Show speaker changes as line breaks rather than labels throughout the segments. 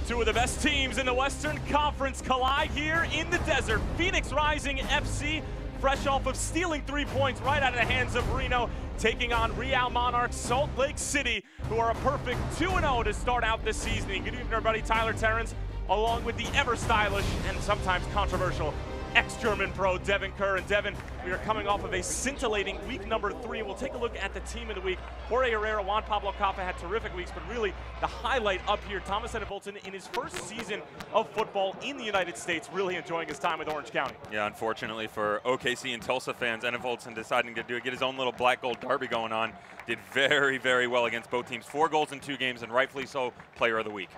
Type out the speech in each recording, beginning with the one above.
Two of the best teams in the Western Conference collide here in the desert. Phoenix Rising FC, fresh off of stealing 3 points right out of the hands of Reno, taking on Real Monarchs Salt Lake City, who are a perfect 2-0 to start out this season. Good evening, everybody. Tyler Terrence, along with the ever-stylish and sometimes controversial ex-German pro Devin Kerr. And Devin, we are coming off of a scintillating week number 3. We'll take a look at the team of the week. Jorge Herrera, Juan Pablo Caffa had terrific weeks, but really the highlight up here, Thomas Enevolton in his first season of football in the United States, really enjoying his time with Orange County. Yeah, unfortunately for OKC and Tulsa fans, Enevolton deciding to get his own little black-gold derby going on. Did very, very well against both teams. 4 goals in 2 games, and rightfully so, player of the week.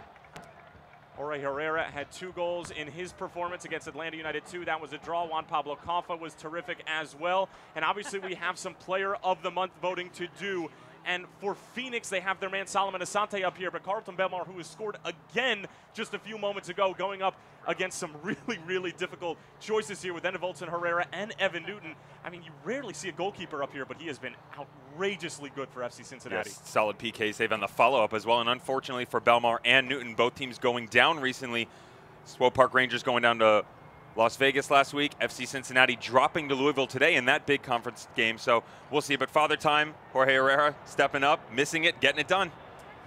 Jorge Herrera had 2 goals in his performance against Atlanta United 2. That was a draw. Juan Pablo Caffa was terrific as well. And obviously we have some player of the month voting to do. And for Phoenix, they have their man Solomon Asante up here, but Carlton Belmar, who has scored again just a few moments ago, going up against some really, really difficult choices here with Enevolton Herrera and Evan Newton. I mean, you rarely see a goalkeeper up here, but he has been outrageously good for FC Cincinnati. Yes, solid PK save on the follow-up as well, and unfortunately for Belmar and Newton, both teams going down recently. Swope Park Rangers going down to Las Vegas last week, FC Cincinnati dropping to Louisville today in that big conference game, so we'll see. But Father Time, Jorge Herrera stepping up, missing it, getting it done.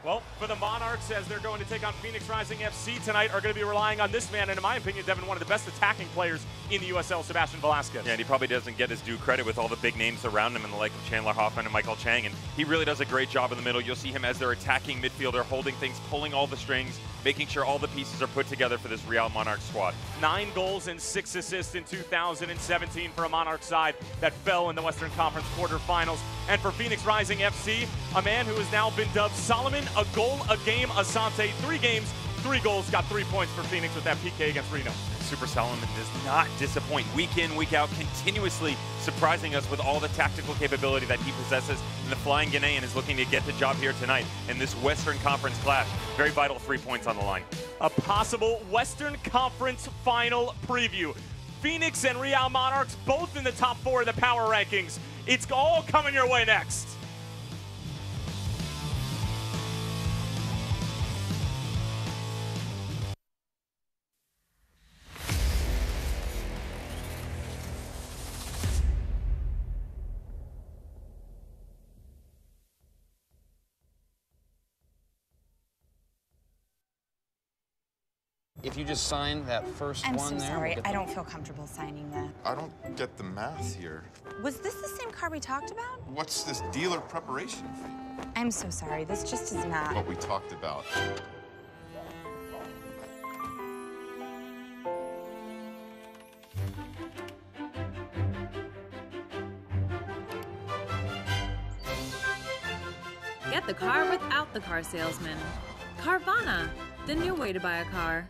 Well, for the Monarchs, as they're going to take on Phoenix Rising FC tonight, are going to be relying on this man, and in my opinion, Devin, one of the best attacking players in the USL, Sebastian Velasquez. Yeah, and he probably doesn't get his due credit with all the big names around him in the like of Chandler Hoffman and Michael Chang, and he really does a great job in the middle. You'll see him as their attacking midfielder, holding things, pulling all the strings, making sure all the pieces are put together for this Real Monarchs squad. 9 goals and 6 assists in 2017 for a Monarchs side that fell in the Western Conference quarterfinals. And for Phoenix Rising FC, a man who has now been dubbed Solomon a goal a game Asante. 3 games, 3 goals, got 3 points for Phoenix with that PK against Reno. Super Solomon does not disappoint. Week in, week out, continuously surprising us with all the tactical capability that he possesses. And the Flying Ghanaian is looking to get the job here tonight in this Western Conference clash. Very vital 3 points on the line. A possible Western Conference final preview. Phoenix and Real Monarchs both in the top 4 of the power rankings. It's all coming your way next.
If you just sign that first one there.
I'm so sorry. I don't feel comfortable signing that.
I don't get the math here.
Was this the same car we talked about?
What's this dealer preparation fee?
I'm so sorry. This just is not.
What we talked about.
Get the car without the car salesman. Carvana, the new way to buy a car.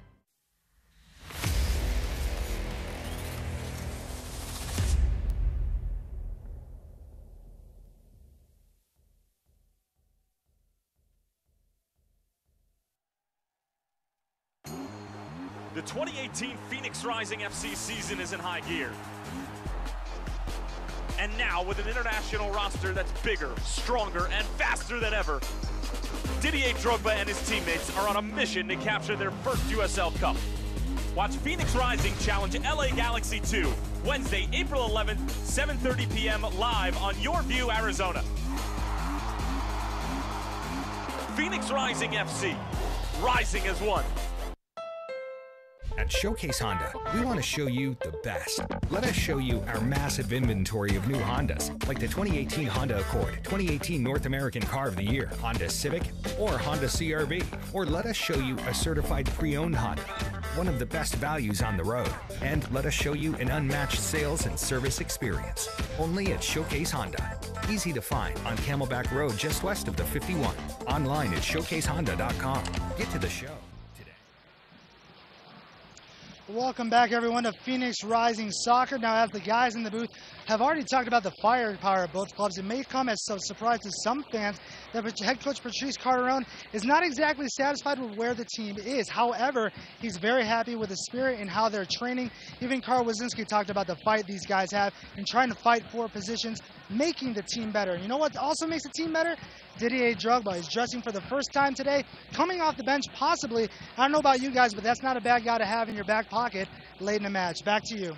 The 2018 Phoenix Rising FC season is in high gear. And now with an international roster that's bigger, stronger, and faster than ever, Didier Drogba and his teammates are on a mission to capture their first USL Cup. Watch Phoenix Rising challenge LA Galaxy 2, Wednesday, April 11th, 7:30 p.m. live on Your View, Arizona. Phoenix Rising FC, rising as one.
At Showcase Honda, we want to show you the best. Let us show you our massive inventory of new Hondas, like the 2018 Honda Accord, 2018 North American Car of the Year, Honda Civic, or Honda CR-V. Or let us show you a certified pre-owned Honda, one of the best values on the road. And let us show you an unmatched sales and service experience. Only at Showcase Honda. Easy to find on Camelback Road just west of the 51. Online at showcasehonda.com. Get to the show.
Welcome back, everyone, to Phoenix Rising Soccer. Now, as the guys in the booth have already talked about the firepower of both clubs. It may come as a surprise to some fans that head coach Patrice Carteron is not exactly satisfied with where the team is. However, he's very happy with the spirit and how they're training. Even Carl Wazinski talked about the fight these guys have and trying to fight for positions, making the team better. You know what also makes the team better? Didier Drogba is dressing for the first time today, coming off the bench possibly. I don't know about you guys, but that's not a bad guy to have in your back pocket late in the match. Back to you.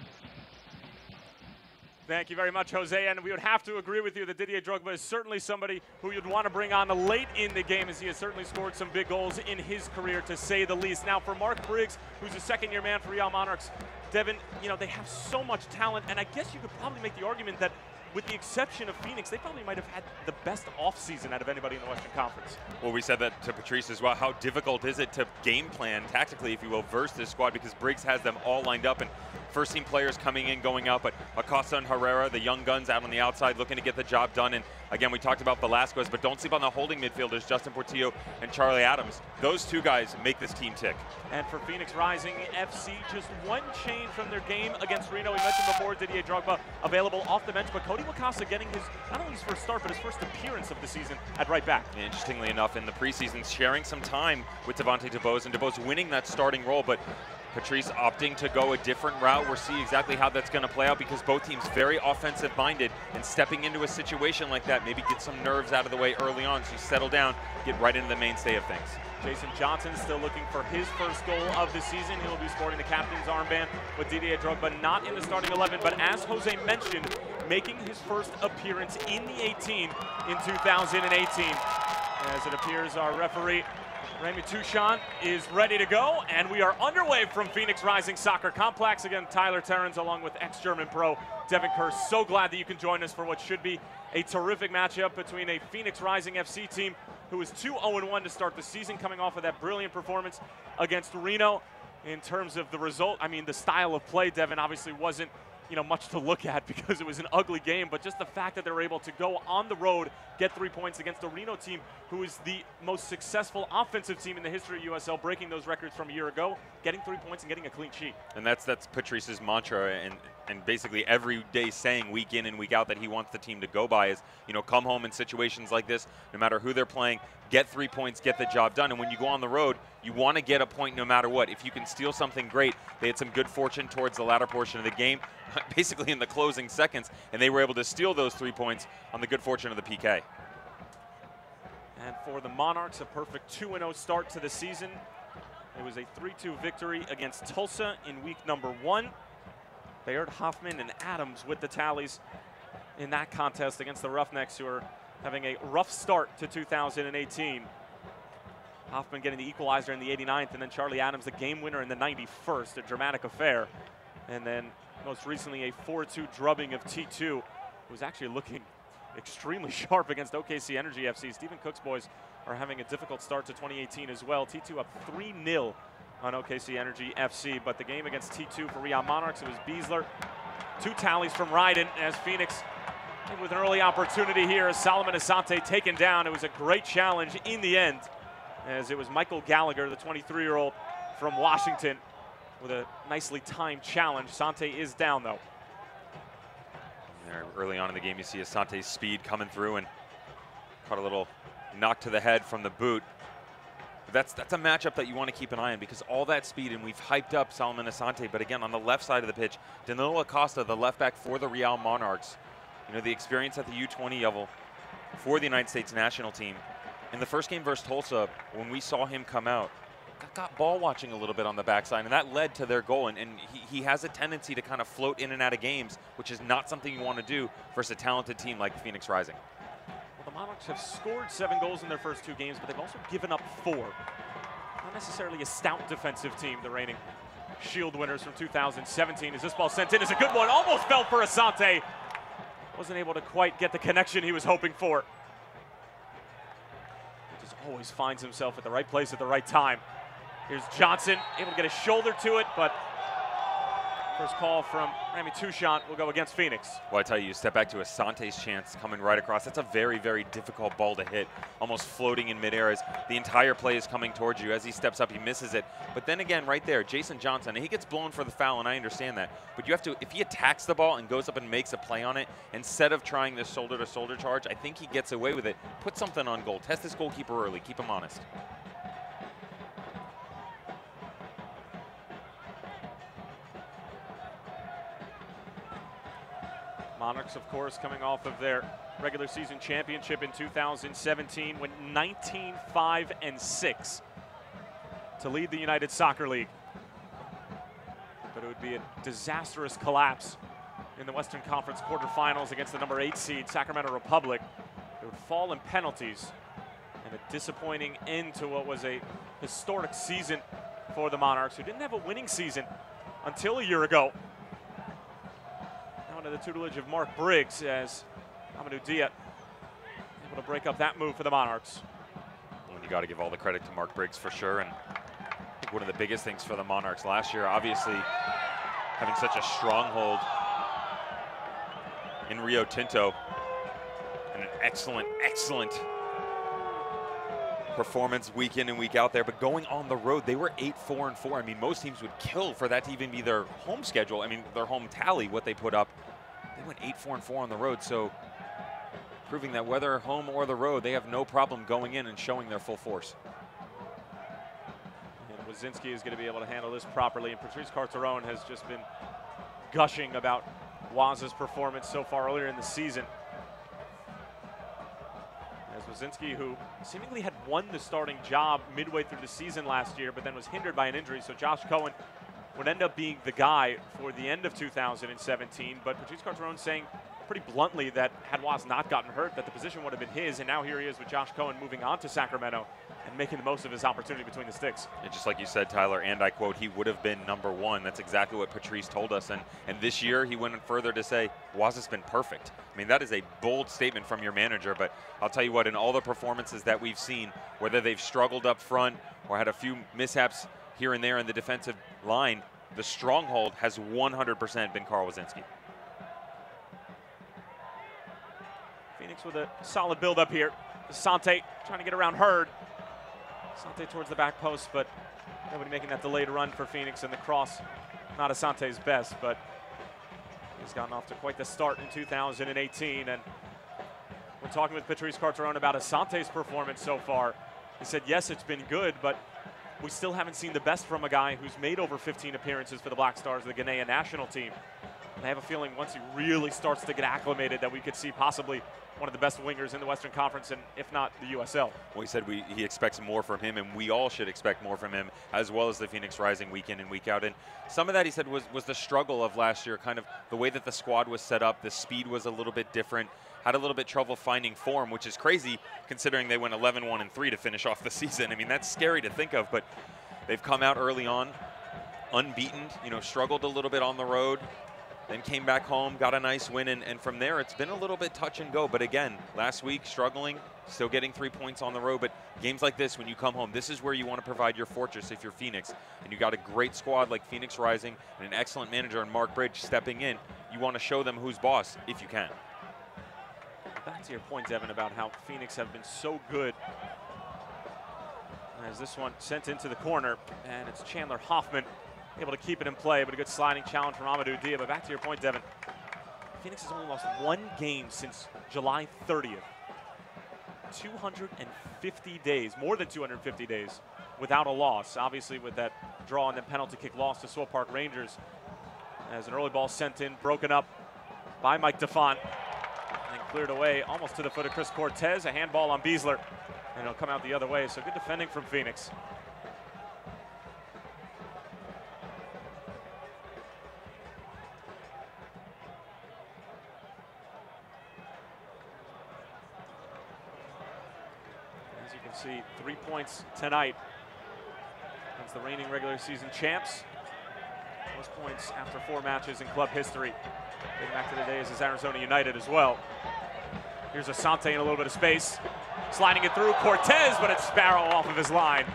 Thank you very much, Jose. And we would have to agree with you that Didier Drogba is certainly somebody who you'd want to bring on late in the game, as he has certainly scored some big goals in his career, to say the least. Now, for Mark Briggs, who's a second-year man for Real Monarchs, Devin, you know, they have so much talent, and I guess you could probably make the argument that with the exception of Phoenix, they probably might have had the best offseason out of anybody in the Western Conference.
Well, we said that to Patrice as well. How difficult is it to game plan tactically, if you will, versus this squad, because Briggs has them all lined up, and first-team players coming in, going out, but Acosta and Herrera, the young guns out on the outside, looking to get the job done. And again, we talked about Velasquez, but don't sleep on the holding midfielders, Justin Portillo and Charlie Adams. Those two guys make this team tick.
And for Phoenix Rising FC, just one change from their game against Reno. We mentioned before Didier Drogba available off the bench, but Cody Wakasa getting his, not only his first start, but his first appearance of the season at right back.
Interestingly enough, in the preseason, sharing some time with Devontae DeBose, and DeBose winning that starting role, but Patrice opting to go a different route. We'll see exactly how that's going to play out, because both teams very offensive-minded, and stepping into a situation like that, maybe get some nerves out of the way early on, so you settle down, get right into the mainstay of things.
Jason Johnson still looking for his first goal of the season. He'll be sporting the captain's armband with Didier Drogba not in the starting 11, but as Jose mentioned, making his first appearance in the 18 in 2018. As it appears, our referee, Remy Touchon, is ready to go, and we are underway from Phoenix Rising Soccer Complex. Again, Tyler Terrens along with ex-German pro Devin Kerr. So glad that you can join us for what should be a terrific matchup between a Phoenix Rising FC team who is 2-0-1 to start the season, coming off of that brilliant performance against Reno. In terms of the result, I mean, the style of play, Devin, obviously wasn't, you know, much to look at because it was an ugly game, but just the fact that they were able to go on the road, get 3 points against a Reno team who is the most successful offensive team in the history of USL, breaking those records from a year ago, getting 3 points and getting a clean sheet.
And that's Patrice's mantra, and basically every day saying week in and week out that he wants the team to go by is, you know, come home in situations like this, no matter who they're playing, get 3 points, get the job done. And when you go on the road, you want to get a point no matter what. If you can steal something, great. They had some good fortune towards the latter portion of the game, basically in the closing seconds, and they were able to steal those 3 points on the good fortune of the PK.
And for the Monarchs, a perfect 2-0 start to the season. It was a 3-2 victory against Tulsa in week number 1. Baird, Hoffman, and Adams with the tallies in that contest against the Roughnecks, who are having a rough start to 2018. Hoffman getting the equalizer in the 89th, and then Charlie Adams the game winner in the 91st, a dramatic affair. And then most recently a 4-2 drubbing of T2, who was actually looking extremely sharp against OKC Energy FC. Stephen Cook's boys are having a difficult start to 2018 as well. T2 up 3-0 on OKC Energy FC, but the game against T2 for Real Monarchs, it was Beasler. 2 tallies from Ryden as Phoenix with an early opportunity here as Solomon Asante taken down. It was a great challenge in the end, as it was Michael Gallagher, the 23-year-old from Washington, with a nicely timed challenge. Asante is down, though.
There, early on in the game, you see Asante's speed coming through and caught a little knock to the head from the boot. That's a matchup that you want to keep an eye on, because all that speed, and we've hyped up Solomon Asante, but again, on the left side of the pitch, Danilo Acosta, the left back for the Real Monarchs, you know, the experience at the U20 level for the United States national team. In the first game versus Tulsa, when we saw him come out, got ball watching a little bit on the backside, and that led to their goal. And he has a tendency to kind of float in and out of games, which is not something you want to do versus a talented team like Phoenix Rising.
Well, the Monarchs have scored 7 goals in their first 2 games, but they've also given up 4. Not necessarily a stout defensive team, the reigning Shield winners from 2017. As this ball sent in, is a good one. Almost fell for Asante. Wasn't able to quite get the connection he was hoping for. He just always finds himself at the right place at the right time. Here's Johnson, able to get a shoulder to it, but First call from Rami Touchant will go against Phoenix.
Well, I tell you step back to Asante's chance coming right across. That's a very, very difficult ball to hit, almost floating in midair as the entire play is coming towards you. As he steps up, he misses it. But then again, right there, Jason Johnson, he gets blown for the foul, and I understand that. But you have to, if he attacks the ball and goes up and makes a play on it, instead of trying this shoulder-to-shoulder charge, I think he gets away with it. Put something on goal. Test this goalkeeper early. Keep him honest.
Monarchs, of course, coming off of their regular season championship in 2017, went 19-5-6 to lead the United Soccer League. But it would be a disastrous collapse in the Western Conference quarterfinals against the number 8 seed, Sacramento Republic. It would fall in penalties, and a disappointing end to what was a historic season for the Monarchs, who didn't have a winning season until a year ago. Under the tutelage of Mark Briggs, as Amadou Diat able to break up that move for the Monarchs.
Well, you got to give all the credit to Mark Briggs for sure. And I think one of the biggest things for the Monarchs last year, obviously having such a stronghold in Rio Tinto and an excellent performance week in and week out there, but going on the road, they were 8-4-4. I mean, most teams would kill for that to even be their home schedule. I mean, their home tally, what they put up. They went 8-4-4 on the road, so proving that whether home or the road, they have no problem going in and showing their full force.
And Wazinski is going to be able to handle this properly, and Patrice Carteron has just been gushing about Waz's performance so far earlier in the season. As Wazinski, who seemingly had won the starting job midway through the season last year, but then was hindered by an injury, so Josh Cohen would end up being the guy for the end of 2017, but Patrice Carteron saying pretty bluntly that had Waz not gotten hurt, that the position would have been his, and now here he is with Josh Cohen moving on to Sacramento and making the most of his opportunity between the sticks.
And just like you said, Tyler, and I quote, he would have been #1. That's exactly what Patrice told us, and this year he went further to say, Waz has been perfect. I mean, that is a bold statement from your manager, but I'll tell you what, in all the performances that we've seen, whether they've struggled up front or had a few mishaps here and there in the defensive line, the stronghold has 100% been Carl Wazinski.
Phoenix with a solid build up here. Asante trying to get around Hurd. Asante towards the back post, but nobody making that delayed run for Phoenix, and the cross, not Asante's best, but he's gotten off to quite the start in 2018. And we're talking with Patrice Carteron about Asante's performance so far. He said, yes, it's been good, but we still haven't seen the best from a guy who's made over 15 appearances for the Black Stars, the Ghanaian national team. And I have a feeling once he really starts to get acclimated that we could see possibly one of the best wingers in the Western Conference, and if not the USL.
Well, he said he expects more from him, and we all should expect more from him, as well as the Phoenix Rising week in and week out. And some of that, he said, was the struggle of last year, kind of the way that the squad was set up. The speed was a little bit different. Had a little bit trouble finding form, which is crazy considering they went 11-1-3 to finish off the season. I mean, that's scary to think of, but they've come out early on, unbeaten, struggled a little bit on the road, then came back home, got a nice win, and from there it's been a little bit touch and go. But again, last week struggling, still getting 3 points on the road. But games like this, when you come home, this is where you want to provide your fortress if you're Phoenix. And you got a great squad like Phoenix Rising and an excellent manager in Mark Briggs stepping in. You want to show them who's boss if you can.
Back to your point, Devin, about how Phoenix have been so good. As this one sent into the corner, and it's Chandler Hoffman able to keep it in play, but a good sliding challenge from Amadou Diat. But back to your point, Devin, Phoenix has only lost 1 game since July 30th. 250 days, more than 250 days, without a loss. Obviously with that draw and then penalty kick loss to Swope Park Rangers. As an early ball sent in, broken up by Mike DeFont, and then cleared away almost to the foot of Chris Cortez. A handball on Beasler, and it'll come out the other way. So good defending from Phoenix. See 3 points tonight against the reigning regular season champs. Most points after 4 matches in club history. Getting back to the days as Arizona United as well. Here's Asante in a little bit of space. Sliding it through Cortez, but it's Sparrow off of his line.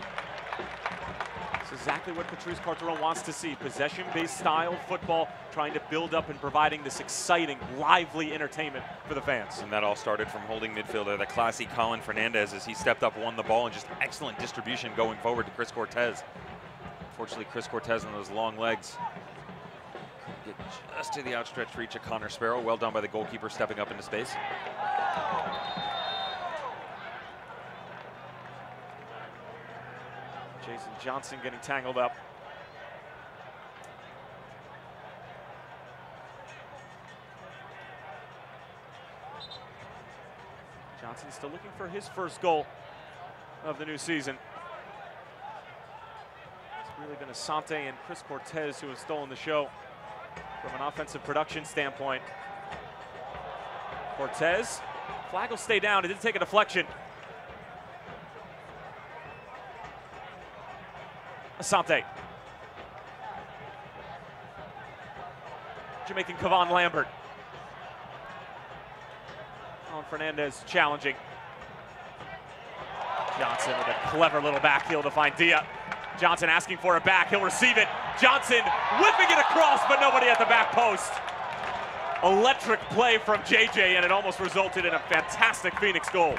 It's exactly what Patrice Carteron wants to see. Possession-based style football, trying to build up and providing this exciting, lively entertainment for the fans.
And that all started from holding midfielder, the classy Colin Fernandez, as he stepped up, won the ball, and just excellent distribution going forward to Chris Cortez. Unfortunately, Chris Cortez on those long legs couldn't get just to the outstretched reach of Connor Sparrow. Well done by the goalkeeper stepping up into space.
Jason Johnson getting tangled up. Johnson still looking for his first goal of the new season. It's really been Asante and Chris Cortez who have stolen the show from an offensive production standpoint. Cortez, flag will stay down. It did take a deflection. Asante. Jamaican Kevon Lambert. Colin Fernandez challenging. Johnson with a clever little back heel to find Dia. Johnson asking for it back. He'll receive it. Johnson whipping it across, but nobody at the back post. Electric play from JJ, and it almost resulted in a fantastic Phoenix goal.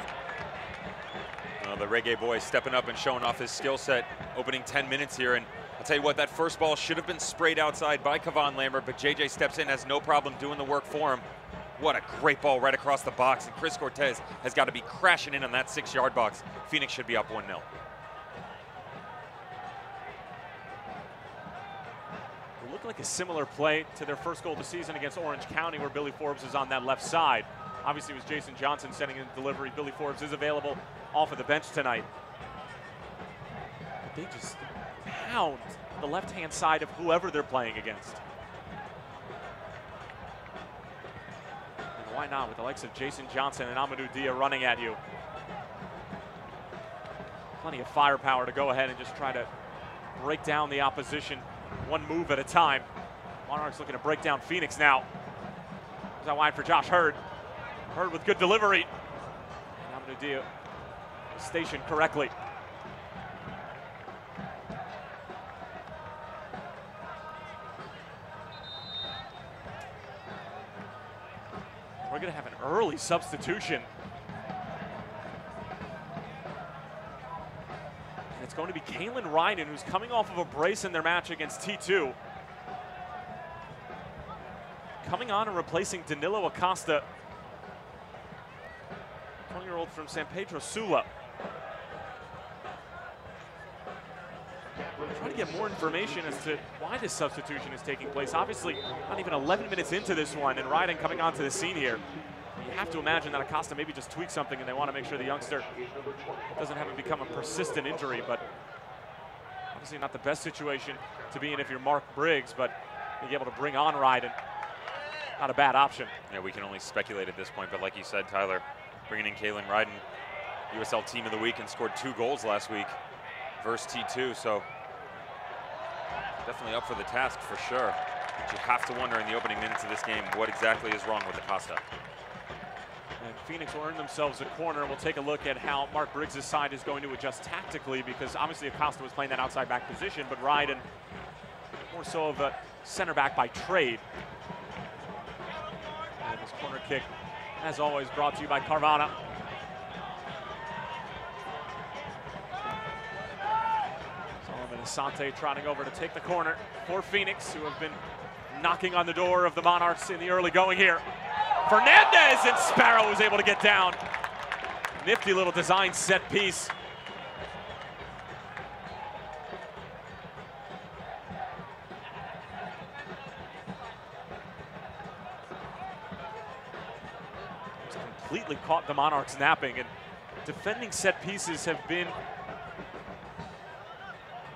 The Reggae boy stepping up and showing off his skill set, opening 10 minutes here. And I'll tell you what, that first ball should have been sprayed outside by Kevon Lambert, but JJ steps in, has no problem doing the work for him. What a great ball right across the box, and Chris Cortez has got to be crashing in on that 6-yard box. Phoenix should be up 1-0.
It looked like a similar play to their first goal of the season against Orange County, where Billy Forbes is on that left side. Obviously, it was Jason Johnson sending in the delivery. Billy Forbes is available off of the bench tonight. But they just pound the left-hand side of whoever they're playing against. And why not with the likes of Jason Johnson and Amadou Dia running at you? Plenty of firepower to go ahead and just try to break down the opposition one move at a time. Monarchs looking to break down Phoenix now. Goes out wide for Josh Hurd. Hurd with good delivery. And Amadou Dia stationed correctly. We're going to have an early substitution. And it's going to be Kalen Ryden, who's coming off of a brace in their match against T2. Coming on and replacing Danilo Acosta, 20-year-old from San Pedro Sula. We're trying to get more information as to why this substitution is taking place. Obviously, not even 11 minutes into this one, and Ryden coming onto the scene here. You have to imagine that Acosta maybe just tweaked something, and they want to make sure the youngster doesn't have it become a persistent injury. But obviously not the best situation to be in if you're Mark Briggs, but being able to bring on Ryden, not a bad option.
Yeah, we can only speculate at this point, but like you said, Tyler, bringing in Kalen Ryden, USL Team of the Week, and scored 2 goals last week versus T2, so definitely up for the task for sure. But you have to wonder in the opening minutes of this game what exactly is wrong with Acosta.
And Phoenix will earn themselves a corner. We'll take a look at how Mark Briggs' side is going to adjust tactically, because obviously Acosta was playing that outside back position, but Ryden more so of a center back by trade. And this corner kick, as always, brought to you by Carvana. Asante trotting over to take the corner for Phoenix, who have been knocking on the door of the Monarchs in the early going here. Fernandez, and Sparrow was able to get down. Nifty little design set piece. It's completely caught the Monarchs napping, and defending set pieces have been,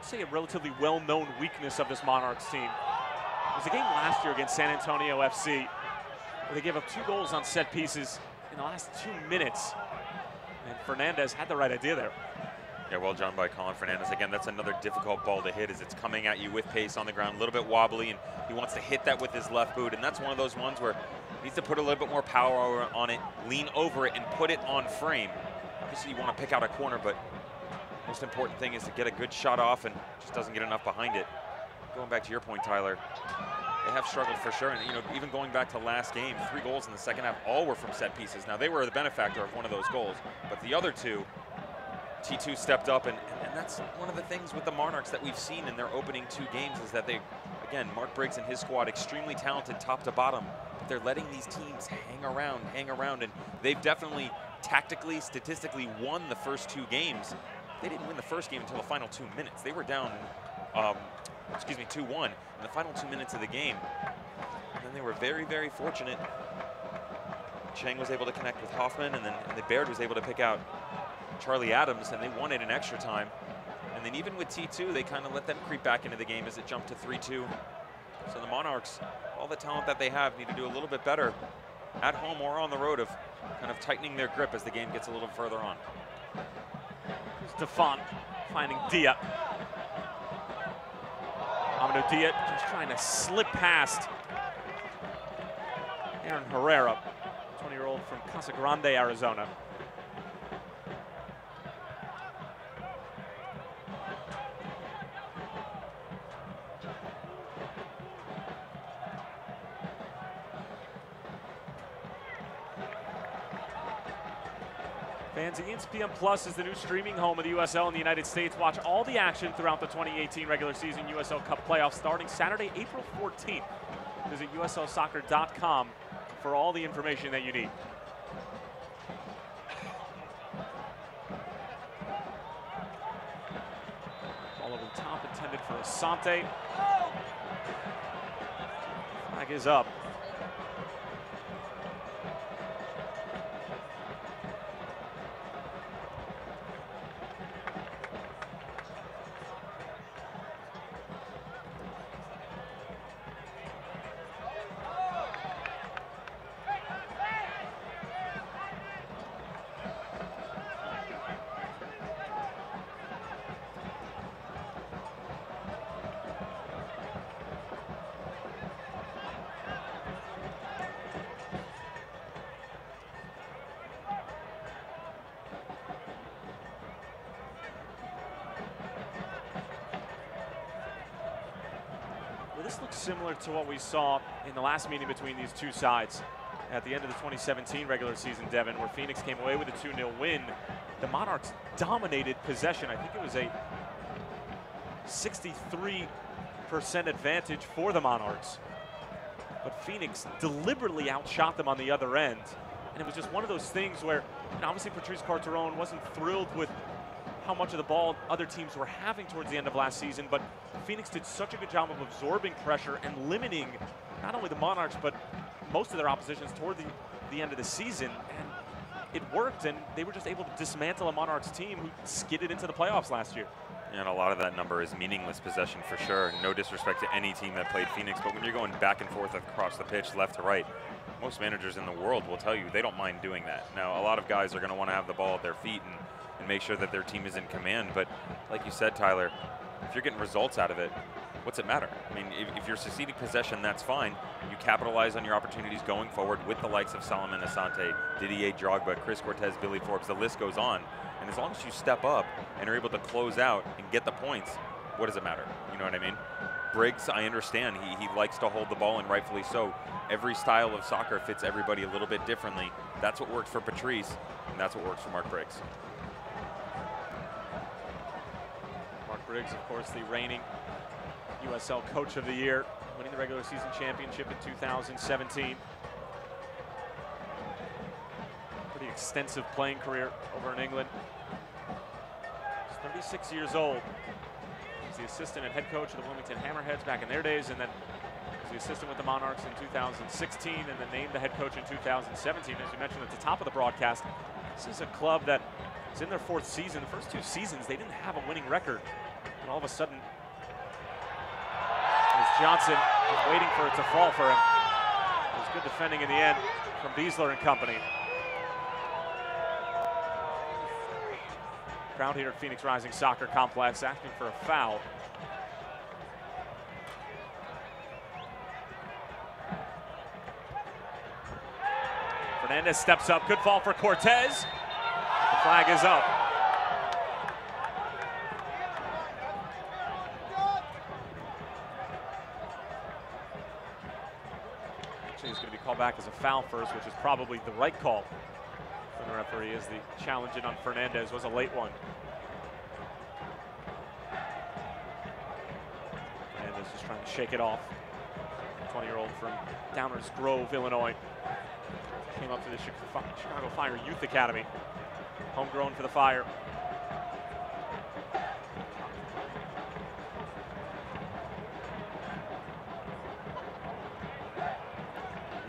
say, a relatively well-known weakness of this Monarchs team. It was a game last year against San Antonio FC where they gave up 2 goals on set pieces in the last 2 minutes. And Fernandez had the right idea there.
Yeah, well done by Colin Fernandez. Again, that's another difficult ball to hit, as it's coming at you with pace on the ground, a little bit wobbly, and he wants to hit that with his left boot. And that's one of those ones where he needs to put a little bit more power on it, lean over it, and put it on frame. Obviously, you want to pick out a corner, but Most important thing is to get a good shot off and just doesn't get enough behind it. Going back to your point, Tyler, they have struggled for sure. And, you know, even going back to last game, 3 goals in the second half, all were from set pieces. Now, they were the benefactor of one of those goals, but the other 2, T2 stepped up, and that's one of the things with the Monarchs that we've seen in their opening 2 games is that they, again, Mark Briggs and his squad, extremely talented top to bottom, but they're letting these teams hang around, and they've definitely tactically, statistically won the first 2 games. They didn't win the first game until the final 2 minutes. They were down, 2-1 in the final 2 minutes of the game. And then they were very, very fortunate. Chang was able to connect with Hoffman, and then Baird was able to pick out Charlie Adams, and they won it in extra time. And then even with T2, they kind of let them creep back into the game as it jumped to 3-2. So the Monarchs, all the talent that they have, need to do a little bit better at home or on the road of kind of tightening their grip as the game gets a little further on.
Stefan finding Dia. Amadou Dia just trying to slip past Aaron Herrera, 20-year-old from Casa Grande, Arizona. Fans, ESPN Plus is the new streaming home of the USL in the United States. Watch all the action throughout the 2018 regular season USL Cup playoffs starting Saturday, April 14th. Visit USLsoccer.com for all the information that you need. Ball over the top, intended for Asante. Flag is up. This looks similar to what we saw in the last meeting between these 2 sides at the end of the 2017 regular season, Devin, where Phoenix came away with a 2-0 win. The Monarchs dominated possession. I think it was a 63% advantage for the Monarchs. But Phoenix deliberately outshot them on the other end. And it was just one of those things where, you know, obviously Patrice Carteron wasn't thrilled with how much of the ball other teams were having towards the end of last season, but Phoenix did such a good job of absorbing pressure and limiting not only the Monarchs, but most of their oppositions toward the end of the season. And it worked, and they were just able to dismantle a Monarchs team who skidded into the playoffs last year.
And a lot of that number is meaningless possession for sure. No disrespect to any team that played Phoenix, but when you're going back and forth across the pitch, left to right, most managers in the world will tell you they don't mind doing that. Now, a lot of guys are going to want to have the ball at their feet and make sure that their team is in command. But like you said, Tyler, if you're getting results out of it, what's it matter? I mean, if you're succeeding possession, that's fine. You capitalize on your opportunities going forward with the likes of Solomon Asante, Didier Drogba, Chris Cortez, Billy Forbes, the list goes on. And as long as you step up and are able to close out and get the points, what does it matter? You know what I mean? Briggs, I understand, he likes to hold the ball, and rightfully so. Every style of soccer fits everybody a little bit differently. That's what works for Patrice, and that's what works for Mark Briggs.
Mark Briggs, of course, the reigning USL Coach of the Year, winning the regular season championship in 2017. Pretty extensive playing career over in England. He's 36 years old. He's the assistant and head coach of the Wilmington Hammerheads back in their days, and then was the assistant with the Monarchs in 2016, and then named the head coach in 2017. As you mentioned at the top of the broadcast, this is a club that is in their 4th season. The first 2 seasons, they didn't have a winning record. And all of a sudden, as Johnson was waiting for it to fall for him, it was good defending in the end from Beasler and company. Crowd here at Phoenix Rising Soccer Complex asking for a foul. Fernandez steps up, good ball for Cortez. The flag is up. call back as a foul first, which is probably the right call from the referee, as the challenge in on Fernandez was a late one. Fernandez just trying to shake it off. 20-year-old from Downers Grove, Illinois. Came up to the Chicago Fire Youth Academy. Homegrown for the Fire.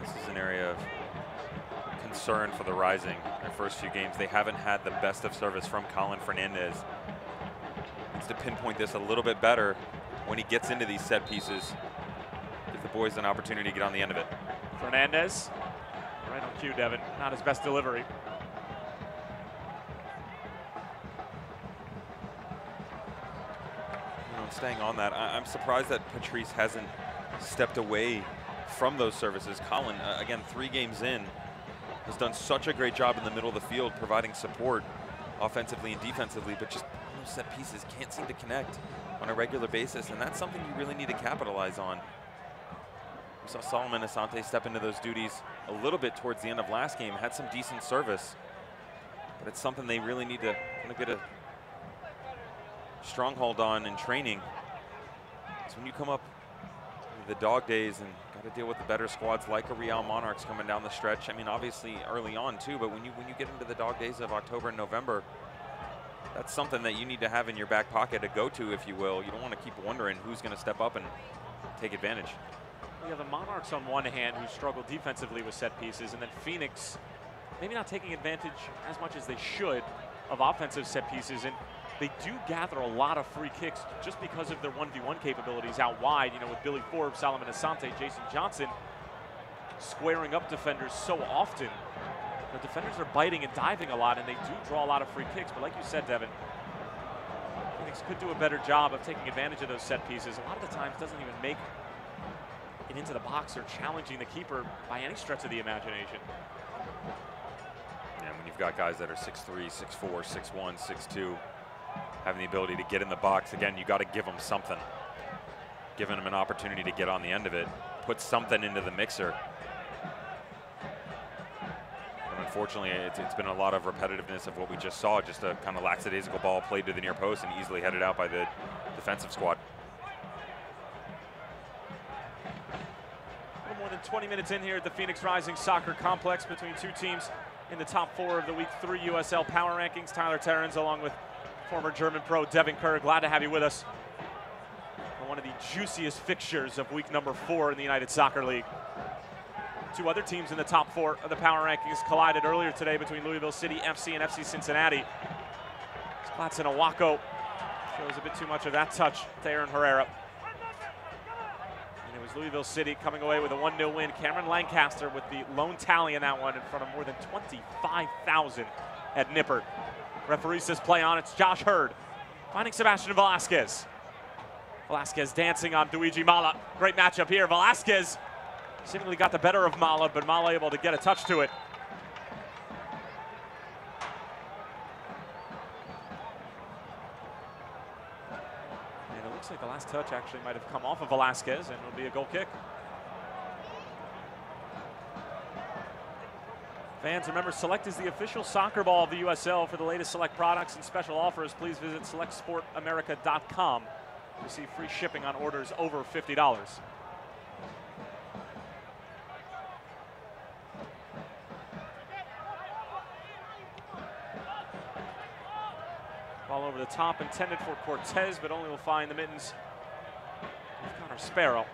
This is an area of concern for the Rising. Their first few games, they haven't had the best of service from Colin Fernandez. Needs to pinpoint this a little bit better when he gets into these set pieces. Give the boys an opportunity to get on the end of it.
Fernandez, right on cue, Devin. Not his best delivery.
Staying on that, I'm surprised that Patrice hasn't stepped away from those services. Colin, again, 3 games in, has done such a great job in the middle of the field, providing support offensively and defensively, but just those set pieces can't seem to connect on a regular basis, and that's something you really need to capitalize on. We saw Solomon Asante step into those duties a little bit towards the end of last game, had some decent service, but it's something they really need to kind of get a stronghold on in training. So when you come up the dog days and got to deal with the better squads like a Real Monarchs coming down the stretch, I mean, obviously early on too, but when you get into the dog days of October and November, that's something that you need to have in your back pocket to go to, if you will. You don't want to keep wondering who's going to step up and take advantage.
You have the Monarchs on one hand, who struggle defensively with set pieces, and then Phoenix maybe not taking advantage as much as they should of offensive set pieces. And they do gather a lot of free kicks just because of their 1v1 capabilities out wide, you know, with Billy Forbes, Solomon Asante, Jason Johnson squaring up defenders so often. The defenders are biting and diving a lot, and they do draw a lot of free kicks. But like you said, Devin, Phoenix could do a better job of taking advantage of those set pieces. A lot of the times doesn't even make it into the box or challenging the keeper by any stretch of the imagination.
Yeah, when you've got guys that are 6'3", 6'4", 6'1", 6'2", having the ability to get in the box, again, you got to give them something. Giving them an opportunity to get on the end of it, put something into the mixer. And unfortunately, it's been a lot of repetitiveness of what we just saw, just a kind of lackadaisical ball played to the near post and easily headed out by the defensive squad.
A little more than 20 minutes in here at the Phoenix Rising Soccer Complex between two teams in the top 4 of the Week 3 USL Power Rankings. Tyler Terrens along with former German pro Devin Kerr. Glad to have you with us for one of the juiciest fixtures of week number 4 in the United Soccer League. 2 other teams in the top 4 of the power rankings collided earlier today between Louisville City FC and FC Cincinnati. Gladson Awako shows a bit too much of that touch to Aaron Herrera. And it was Louisville City coming away with a 1-0 win. Cameron Lancaster with the lone tally in that one in front of more than 25,000 at Nippert. Referee says play on. It's Josh Hurd finding Sebastian Velasquez. Velasquez dancing on Luigi Mala. Great matchup here. Velasquez seemingly got the better of Mala, but Mala able to get a touch to it. And it looks like the last touch actually might have come off of Velasquez, and it'll be a goal kick. Fans, remember, Select is the official soccer ball of the USL. For the latest Select products and special offers, please visit selectsportamerica.com to receive free shipping on orders over $50. Ball over the top, intended for Cortez, but only will find the mittens of Connor Sparrow.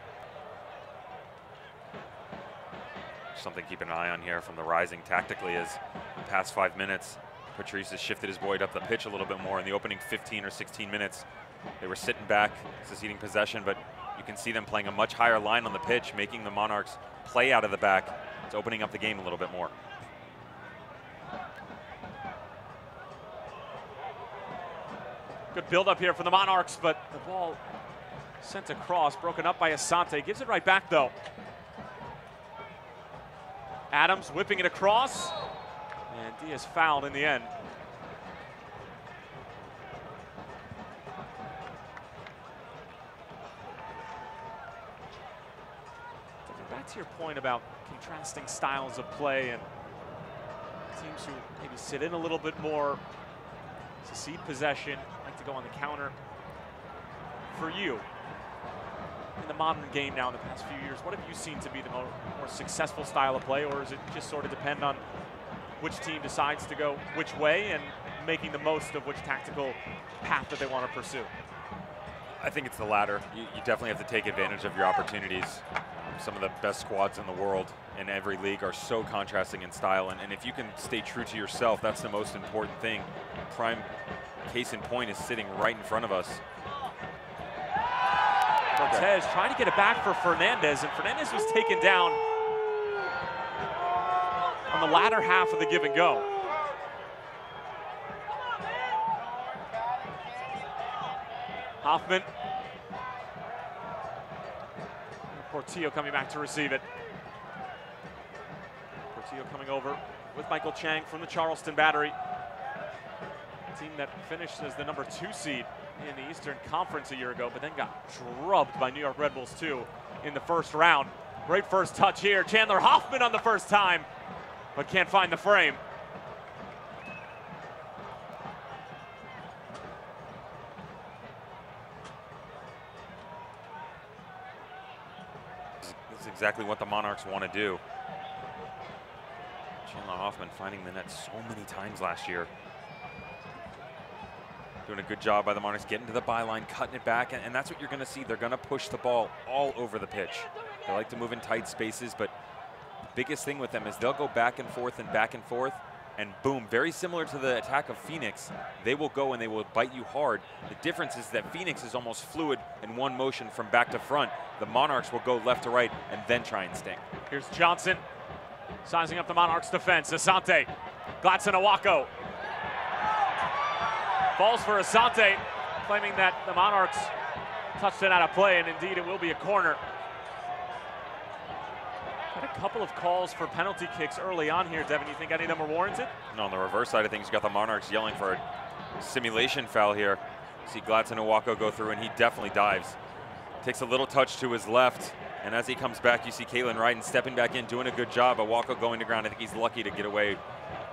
Something to keep an eye on here from the Rising tactically is the past 5 minutes, Patrice has shifted his boy up the pitch a little bit more. In the opening 15 or 16 minutes, they were sitting back, seceding possession, but you can see them playing a much higher line on the pitch, making the Monarchs play out of the back. It's opening up the game a little bit more.
Good build up here for the Monarchs, but the ball sent across, broken up by Asante. Gives it right back though. Adams whipping it across, and Diaz fouled in the end. to your point about contrasting styles of play and teams who maybe sit in a little bit more, secede possession, like to go on the counter. For you, in the modern game now in the past few years, what have you seen to be the more successful style of play, or does it just sort of depend on which team decides to go which way and making the most of which tactical path that they want to pursue?
I think it's the latter. You definitely have to take advantage of your opportunities. Some of the best squads in the world in every league are so contrasting in style, and if you can stay true to yourself, that's the most important thing. Prime case in point is sitting right in front of us.
Cortez trying to get it back for Fernandez, and Fernandez was taken down on the latter half of the give and go. Hoffman. Portillo coming back to receive it. Portillo coming over with Michael Chang from the Charleston Battery. A team that finished as the #2 seed in the Eastern Conference a year ago, but then got drubbed by New York Red Bulls 2 in the first round. Great first touch here. Chandler Hoffman on the first time, but can't find the frame.
This is exactly what the Monarchs want to do. Chandler Hoffman finding the net so many times last year. Doing a good job by the Monarchs, getting to the byline, cutting it back, and that's what you're going to see. They're going to push the ball all over the pitch. They like to move in tight spaces, but the biggest thing with them is they'll go back and forth, and boom, very similar to the attack of Phoenix, they will go and they will bite you hard. The difference is that Phoenix is almost fluid in one motion from back to front. The Monarchs will go left to right and then try and sting.
Here's Johnson, sizing up the Monarchs defense. Asante, Gladson Awako. Falls for Asante, claiming that the Monarchs touched it out of play, and indeed it will be a corner. Had a couple of calls for penalty kicks early on here, Devin. You think any of them were warranted?
No, on the reverse side of things, you got the Monarchs yelling for a simulation foul here. See Gladson Awako go through, and he definitely dives. Takes a little touch to his left, and as he comes back, you see Kalen Ryden stepping back in, doing a good job. Awako going to ground. I think he's lucky to get away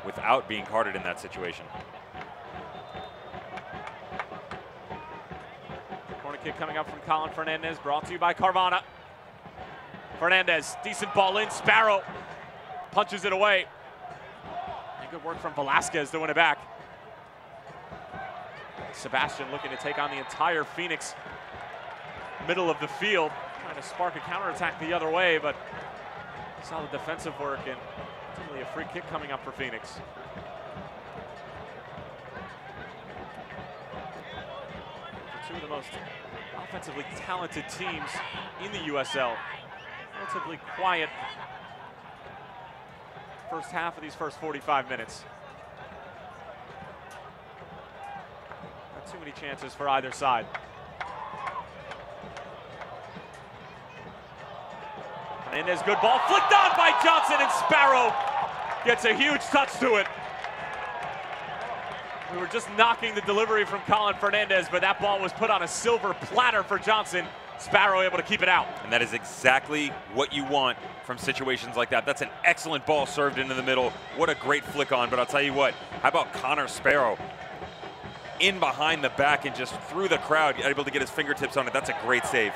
without being carded in that situation.
Corner kick coming up from Colin Fernandez, brought to you by Carvana. Fernandez, decent ball in. Sparrow punches it away. And good work from Velasquez to win it back. Sebastian looking to take on the entire Phoenix middle of the field, trying to spark a counterattack the other way, but solid defensive work and ultimately a free kick coming up for Phoenix. For two of the most offensively talented teams in the USL. Relatively quiet first half of these first 45 minutes. Not too many chances for either side. Fernandez, good ball, flicked on by Johnson, and Sparrow gets a huge touch to it. We were just knocking the delivery from Colin Fernandez, but that ball was put on a silver platter for Johnson. Sparrow able to keep it out.
And that is exactly what you want from situations like that. That's an excellent ball served into the middle. What a great flick on, but I'll tell you what, how about Connor Sparrow in behind the back and just through the crowd, able to get his fingertips on it. That's a great save.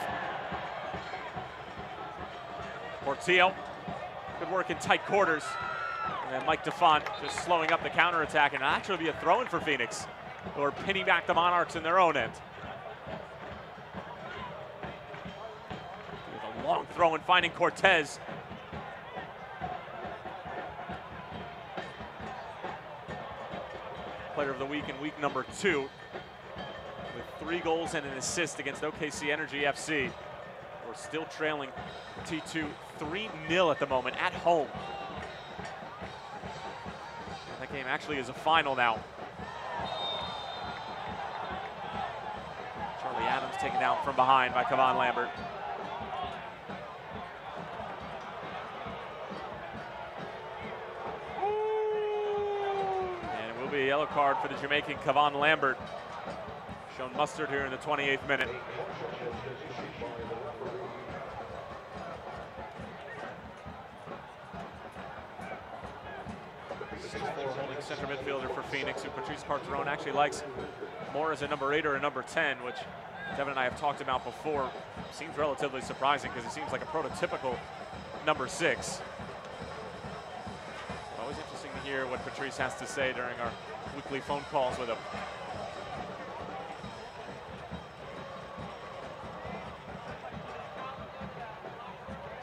Portillo, good work in tight quarters. And then Mike DeFont just slowing up the counterattack, and it'll actually be a throw-in for Phoenix, who are pinning back the Monarchs in their own end. Long throw and finding Cortez. Player of the week in week #2 with 3 goals and an assist against OKC Energy FC. We're still trailing T2 3-0 at the moment at home. And that game actually is a final now. Charlie Adams taken down from behind by Kavan Lambert. A yellow card for the Jamaican Kavan Lambert. Shown mustard here in the 28th minute. 6'4" holding center midfielder for Phoenix, who Patrice Carteron actually likes more as a number 8 or a number 10, which Devin and I have talked about before. Seems relatively surprising because he seems like a prototypical number 6. Always interesting to hear what Patrice has to say during our weekly phone calls with him.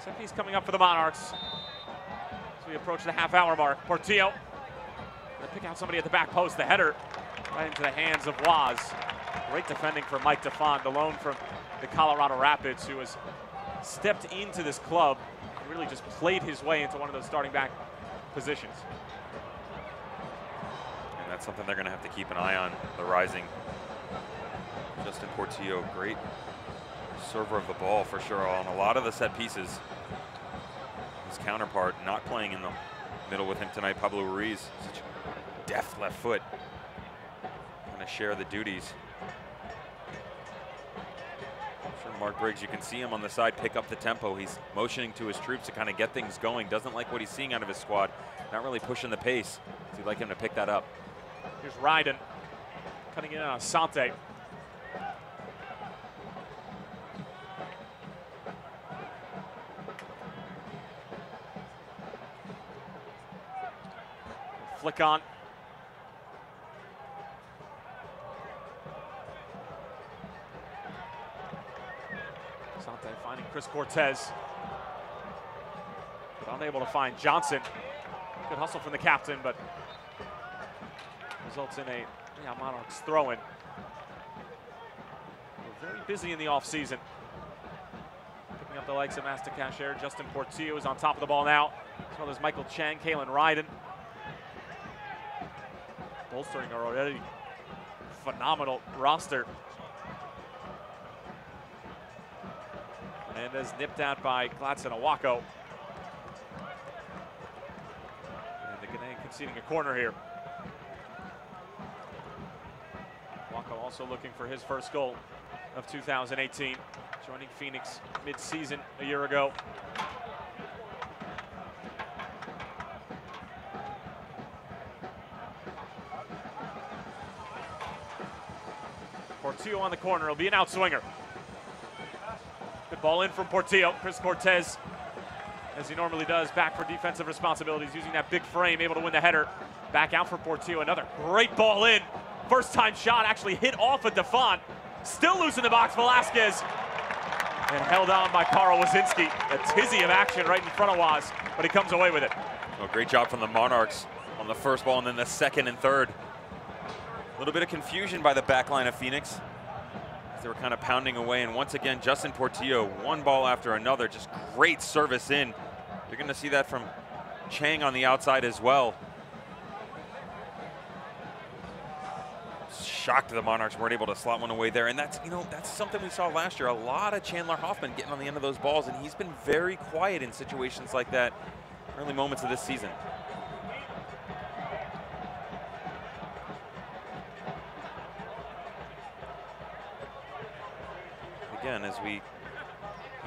Set piece coming up for the Monarchs as we approach the half-hour mark. Portillo gonna pick out somebody at the back post. The header right into the hands of Waz. Great defending from Mike DeFond, the loan from the Colorado Rapids, who has stepped into this club and really just played his way into one of those starting back positions.
And that's something they're going to have to keep an eye on, the rising Justin Portillo. Great server of the ball for sure on a lot of the set pieces. His counterpart not playing in the middle with him tonight, Pablo Ruiz. Such a deft left foot. Going to share the duties. Mark Briggs, you can see him on the side pick up the tempo. He's motioning to his troops to kind of get things going. Doesn't like what he's seeing out of his squad. Not really pushing the pace. So he'd like him to pick that up.
Here's Ryden cutting in on Asante. Flick on. Asante finding Chris Cortez, but unable to find Johnson. Good hustle from the captain, but results in a Monarchs throw-in. We're very busy in the offseason. Picking up the likes of Master Cashier. Justin Portillo is on top of the ball now, as well as Michael Chang, Kalen Ryden. Bolstering our already phenomenal roster. And is nipped out by Gladson Awako. And the Ghanaian conceding a corner here. Awako also looking for his first goal of 2018, joining Phoenix mid-season a year ago. Portillo on the corner, it'll be an outswinger. Good ball in from Portillo. Chris Cortez, as he normally does, back for defensive responsibilities, using that big frame, able to win the header. Back out for Portillo, another great ball in. First time shot actually hit off of DeFont. Still loose in the box, Velasquez. And held on by Carl Wazinski. A tizzy of action right in front of Waz, but he comes away with it.
Oh, great job from the Monarchs on the first ball and then the second and third. A little bit of confusion by the back line of Phoenix. They were kind of pounding away, and once again, Justin Portillo, one ball after another, just great service in. You're going to see that from Chang on the outside as well. Shocked the Monarchs weren't able to slot one away there, and that's, you know, that's something we saw last year. A lot of Chandler Hoffman getting on the end of those balls, and he's been very quiet in situations like that early moments of this season. Again, as we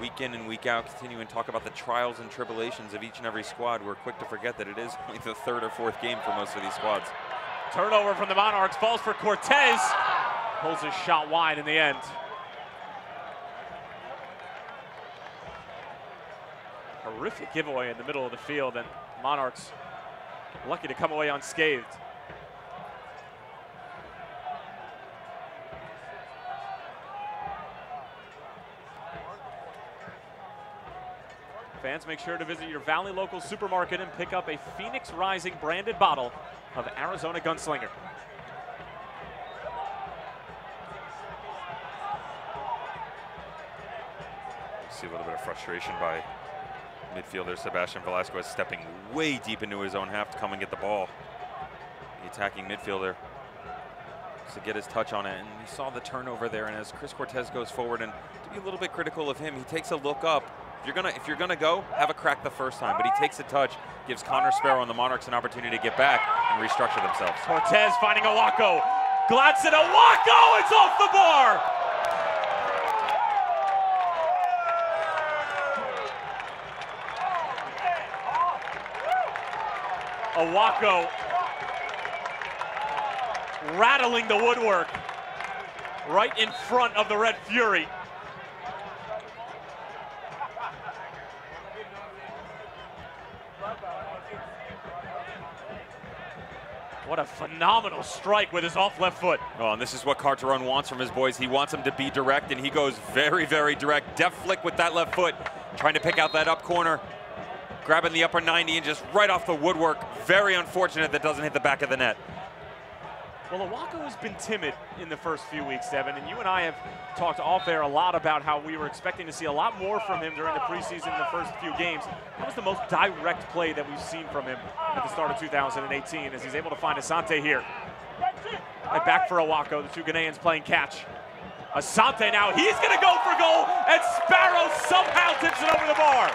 week in and week out continue and talk about the trials and tribulations of each and every squad, we're quick to forget that it is only the third or fourth game for most of these squads.
Turnover from the Monarchs, falls for Cortez. Pulls his shot wide in the end. Horrific giveaway in the middle of the field, and Monarchs lucky to come away unscathed. Fans, make sure to visit your Valley local supermarket and pick up a Phoenix Rising branded bottle of Arizona Gunslinger.
See a little bit of frustration by midfielder Sebastian Velasquez, stepping way deep into his own half to come and get the ball. The attacking midfielder to get his touch on it, and he saw the turnover there, and as Chris Cortez goes forward, and to be a little bit critical of him, he takes a look up. If you're gonna go, have a crack the first time, but he takes a touch, gives Connor Sparrow and the Monarchs an opportunity to get back and restructure themselves.
Cortez finding Awako. Gladson Awako, it's off the bar! Awako rattling the woodwork right in front of the Red Fury. What a phenomenal strike with his off left foot.
Oh, and this is what Carteron wants from his boys. He wants them to be direct, and he goes very, very direct. Deft flick with that left foot, trying to pick out that up corner, grabbing the upper 90 and just right off the woodwork. Very unfortunate that doesn't hit the back of the net.
Well, Awako has been timid in the first few weeks, Devin, and you and I have talked off air a lot about how we were expecting to see a lot more from him during the preseason in the first few games. That was the most direct play that we've seen from him at the start of 2018, as he's able to find Asante here. And back for Awako, the two Ghanaians playing catch. Asante now, he's gonna go for goal, and Sparrow somehow tips it over the bar.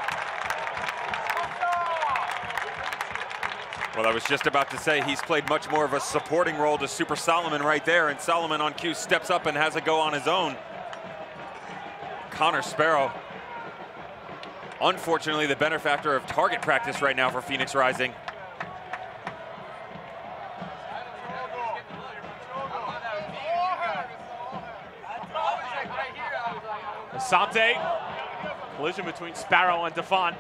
Well, I was just about to say he's played much more of a supporting role to Super Solomon right there, and Solomon on cue steps up and has a go on his own. Connor Sparrow, unfortunately the benefactor of target practice right now for Phoenix Rising.
Asante, collision between Sparrow and Defont.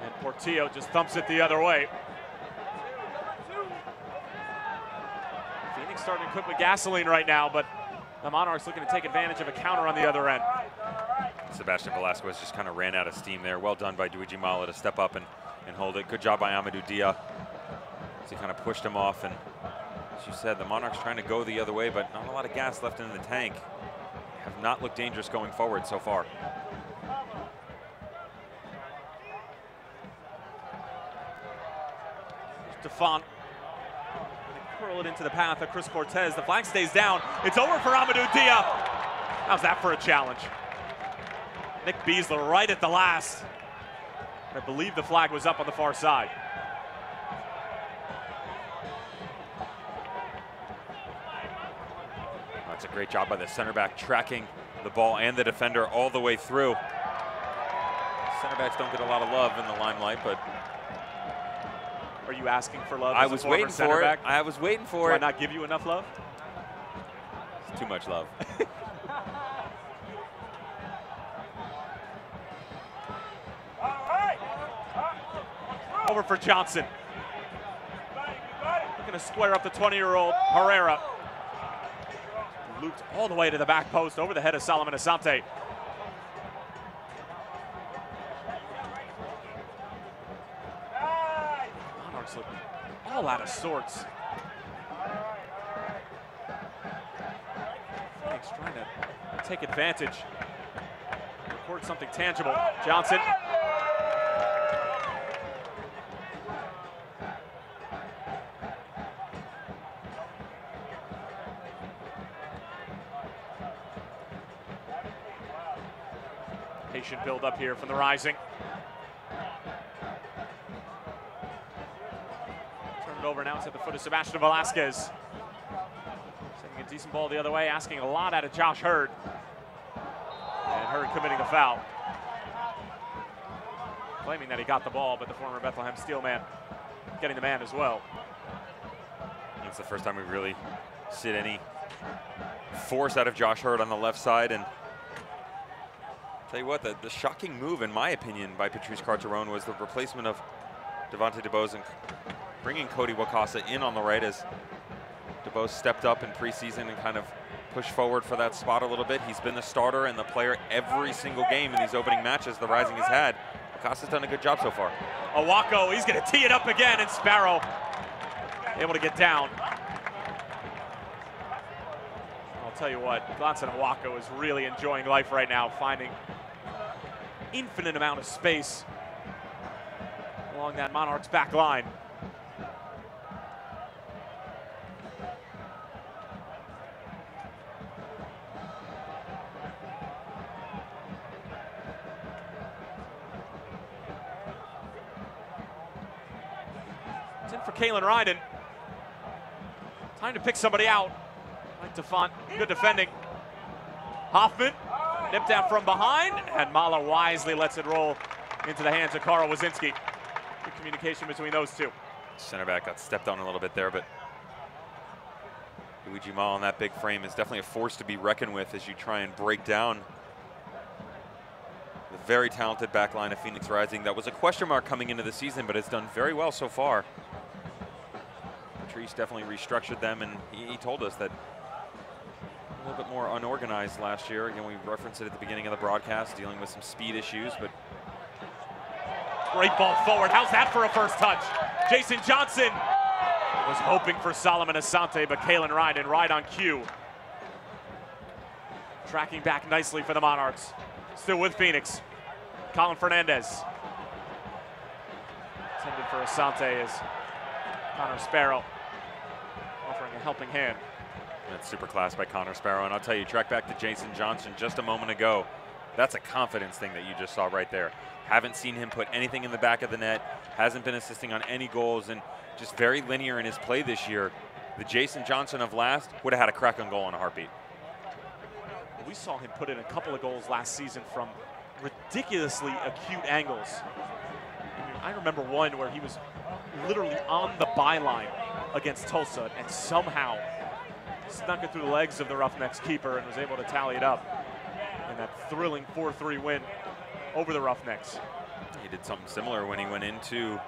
And Portillo just thumps it the other way. Phoenix starting to cook with gasoline right now, but the Monarchs looking to take advantage of a counter on the other end.
Sebastian Velasquez just kind of ran out of steam there. Well done by Duiji Mala to step up and hold it. Good job by Amadou Dia as he kind of pushed him off. And as you said, the Monarchs trying to go the other way, but not a lot of gas left in the tank. Have not looked dangerous going forward so far.
Defont curl it into the path of Chris Cortez. The flag stays down. It's over for Amadou Dia. How's that for a challenge? Nick Beasler right at the last. I believe the flag was up on the far side.
That's a great job by the center back, tracking the ball and the defender all the way through. Center backs don't get a lot of love in the limelight, but
are you asking for love?
I was waiting for it. I was waiting for it.
Do I not give you enough love?
It's too much love.
Over for Johnson. Looking to square up the 20-year-old Herrera. Looped all the way to the back post over the head of Solomon Asante. Monarchs look all out of sorts. Phoenix trying to take advantage. Record something tangible. Johnson. Patient build up here from the Rising. Turn it over now. It's at the foot of Sebastian Velasquez. Sending a decent ball the other way, asking a lot out of Josh Hurd. And Hurd committing the foul. Claiming that he got the ball, but the former Bethlehem Steelman getting the man as well.
It's the first time we've really seen any force out of Josh Hurd on the left side. And tell you what, the shocking move, in my opinion, by Patrice Carteron was the replacement of Devontae DeBose and bringing Cody Wakasa in on the right, as DeBose stepped up in preseason and kind of pushed forward for that spot a little bit. He's been the starter and the player every single game in these opening matches the Rising has had. Wakasa's done a good job so far.
Awako, he's going to tee it up again, and Sparrow able to get down. I'll tell you what, Gladson Awako is really enjoying life right now, finding infinite amount of space along that Monarchs back line. It's in for Kalen Ryden. Time to pick somebody out. Like Defont, good defending. Hoffman, nipped out from behind, and Mala wisely lets it roll into the hands of Carl Wazinski. Good communication between those two.
Center back got stepped on a little bit there, but Luigi Ma on that big frame is definitely a force to be reckoned with as you try and break down the very talented back line of Phoenix Rising. That was a question mark coming into the season, but has done very well so far. Patrice definitely restructured them, and he told us that a little bit more unorganized last year. Again, we referenced it at the beginning of the broadcast, dealing with some speed issues, but
great ball forward. How's that for a first touch? Jason Johnson was hoping for Solomon Asante, but Kalen Ryden right on cue. Tracking back nicely for the Monarchs. Still with Phoenix. Colin Fernandez. Intended for Asante as Connor Sparrow offering a helping hand.
That's super class by Connor Sparrow, and I'll tell you, track back to Jason Johnson just a moment ago. That's a confidence thing that you just saw right there. Haven't seen him put anything in the back of the net, hasn't been assisting on any goals, and just very linear in his play this year. The Jason Johnson of last would have had a crack on goal in a heartbeat.
We saw him put in a couple of goals last season from ridiculously acute angles. I remember one where he was literally on the byline against Tulsa and somehow snuck it through the legs of the Roughnecks keeper and was able to tally it up in that thrilling 4-3 win over the Roughnecks.
He did something similar when he went into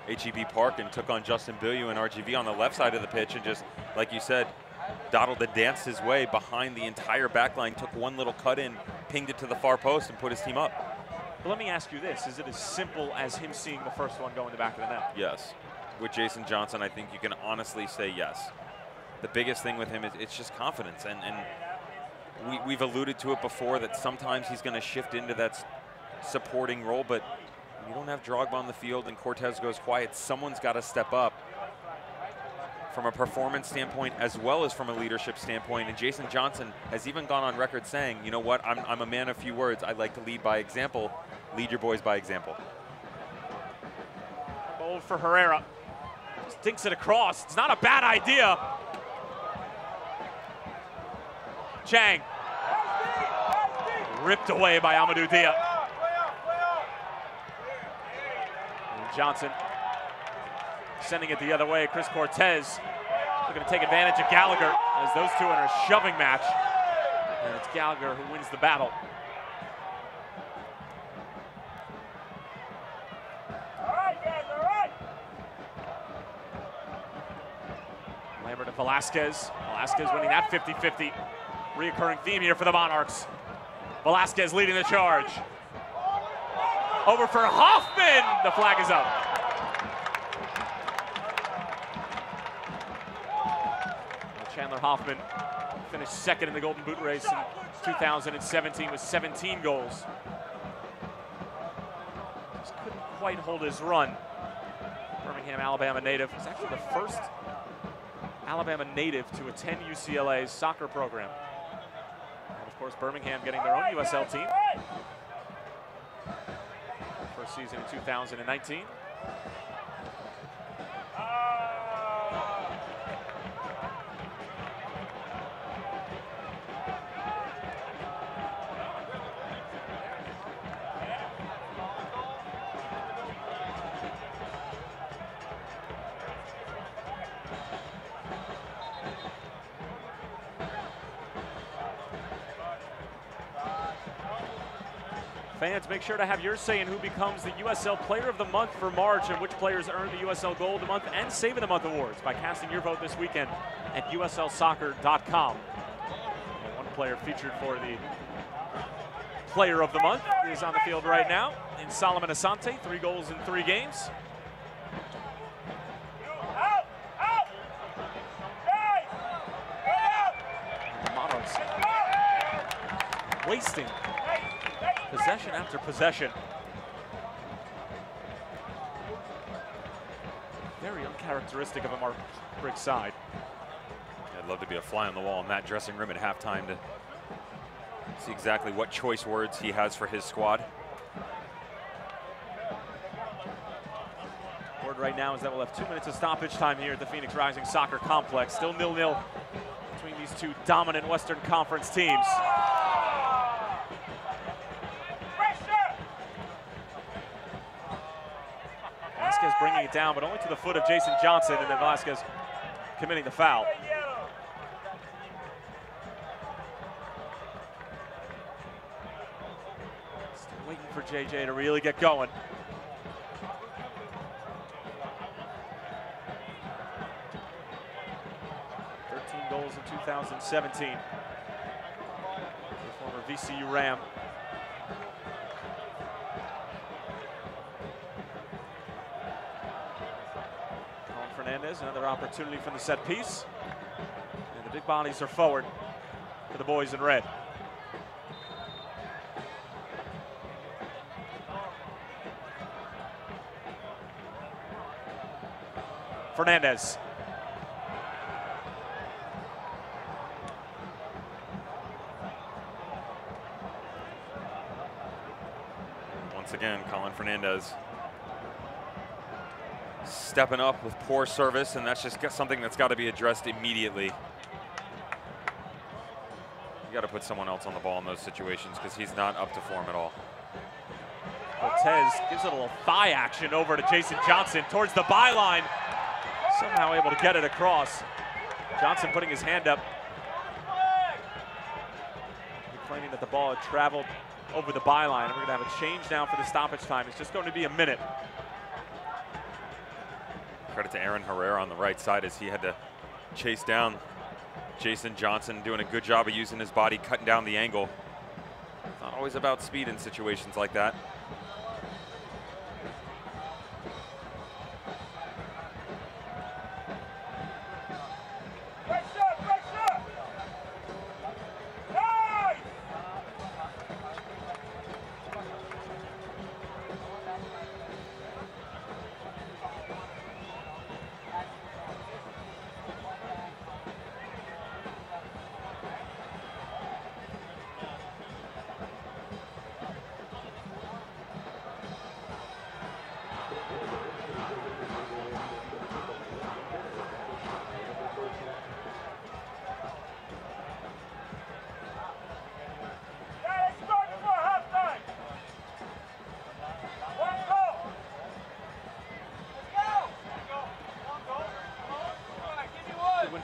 HEB Park and took on Justin Billiou and RGV on the left side of the pitch, and just, like you said, dawdled and danced his way behind the entire back line, took one little cut in, pinged it to the far post, and put his team up.
But let me ask you this, is it as simple as him seeing the first one go in the back of the net?
Yes. With Jason Johnson, I think you can honestly say yes. The biggest thing with him is it's just confidence, and we've alluded to it before that sometimes he's going to shift into that supporting role, but when you don't have Drogba on the field and Cortez goes quiet, someone's got to step up from a performance standpoint as well as from a leadership standpoint. And Jason Johnson has even gone on record saying, you know what, I'm a man of few words. I like to lead by example. Lead your boys by example.
Bold for Herrera. Stinks it across. It's not a bad idea. Chang. Ripped away by Amadou Dia. And Johnson sending it the other way. Chris Cortez looking to take advantage of Gallagher as those two are in a shoving match. And it's Gallagher who wins the battle. Lambert and Velasquez. Velasquez winning that 50-50. Reoccurring theme here for the Monarchs. Velasquez leading the charge. Over for Hoffman. The flag is up. Chandler Hoffman finished second in the Golden Boot race in 2017 with 17 goals. Just couldn't quite hold his run. Birmingham, Alabama native. He's actually the first Alabama native to attend UCLA's soccer program. And of course, Birmingham getting their own USL team. First season in 2019. Fans, make sure to have your say in who becomes the USL Player of the Month for March and which players earn the USL Goal of the Month and Save of the Month awards by casting your vote this weekend at uslsoccer.com. One player featured for the Player of the Month is on the field right now in Solomon Asante, 3 goals in 3 games. And the Monarchs wasting possession after possession. Very uncharacteristic of a Mark Briggs side.
I'd love to be a fly on the wall in that dressing room at halftime to see exactly what choice words he has for his squad.
Word right now is that we'll have 2 minutes of stoppage time here at the Phoenix Rising Soccer Complex. Still 0-0 between these two dominant Western Conference teams. Velasquez bringing it down, but only to the foot of Jason Johnson, and then Velasquez committing the foul. for JJ to really get going. Goals in 2017. The former VCU Ram. Colin Fernandez, another opportunity from the set piece. And the big bodies are forward for the boys in red. Fernandez.
Once again, Colin Fernandez stepping up with poor service, and that's just something that's got to be addressed immediately. You got to put someone else on the ball in those situations because he's not up to form at all.
Cortez gives it a little thigh action over to Jason Johnson towards the byline. Somehow able to get it across. Johnson putting his hand up. Claiming that the ball had traveled over the byline. And we're going to have a change now for the stoppage time. It's just going to be a minute.
Credit to Aaron Herrera on the right side as he had to chase down Jason Johnson, doing a good job of using his body, cutting down the angle. It's not always about speed in situations like that.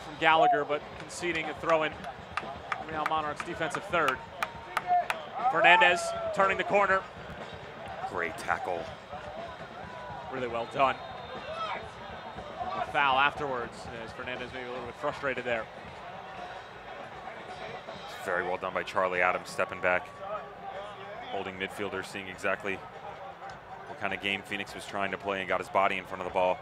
From Gallagher, but conceding a throw-in. Real Monarchs defensive third. Fernandez turning the corner.
Great tackle.
Really well done. A foul afterwards as Fernandez maybe a little bit frustrated there.
Very well done by Charlie Adams, stepping back, holding midfielders, seeing exactly what kind of game Phoenix was trying to play and got his body in front of the ball.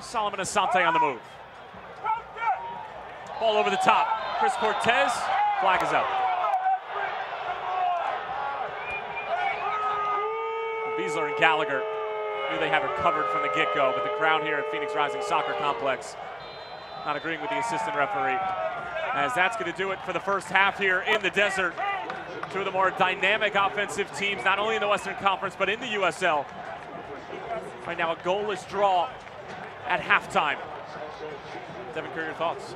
Solomon Asante on the move. Ball over the top. Chris Cortez, flag is out. Beasler and Gallagher knew they have it covered from the get-go, but the crowd here at Phoenix Rising Soccer Complex not agreeing with the assistant referee. As that's going to do it for the first half here in the desert. Two of the more dynamic offensive teams, not only in the Western Conference, but in the USL. Right now, a goalless draw at halftime. Devin Kerr, your thoughts?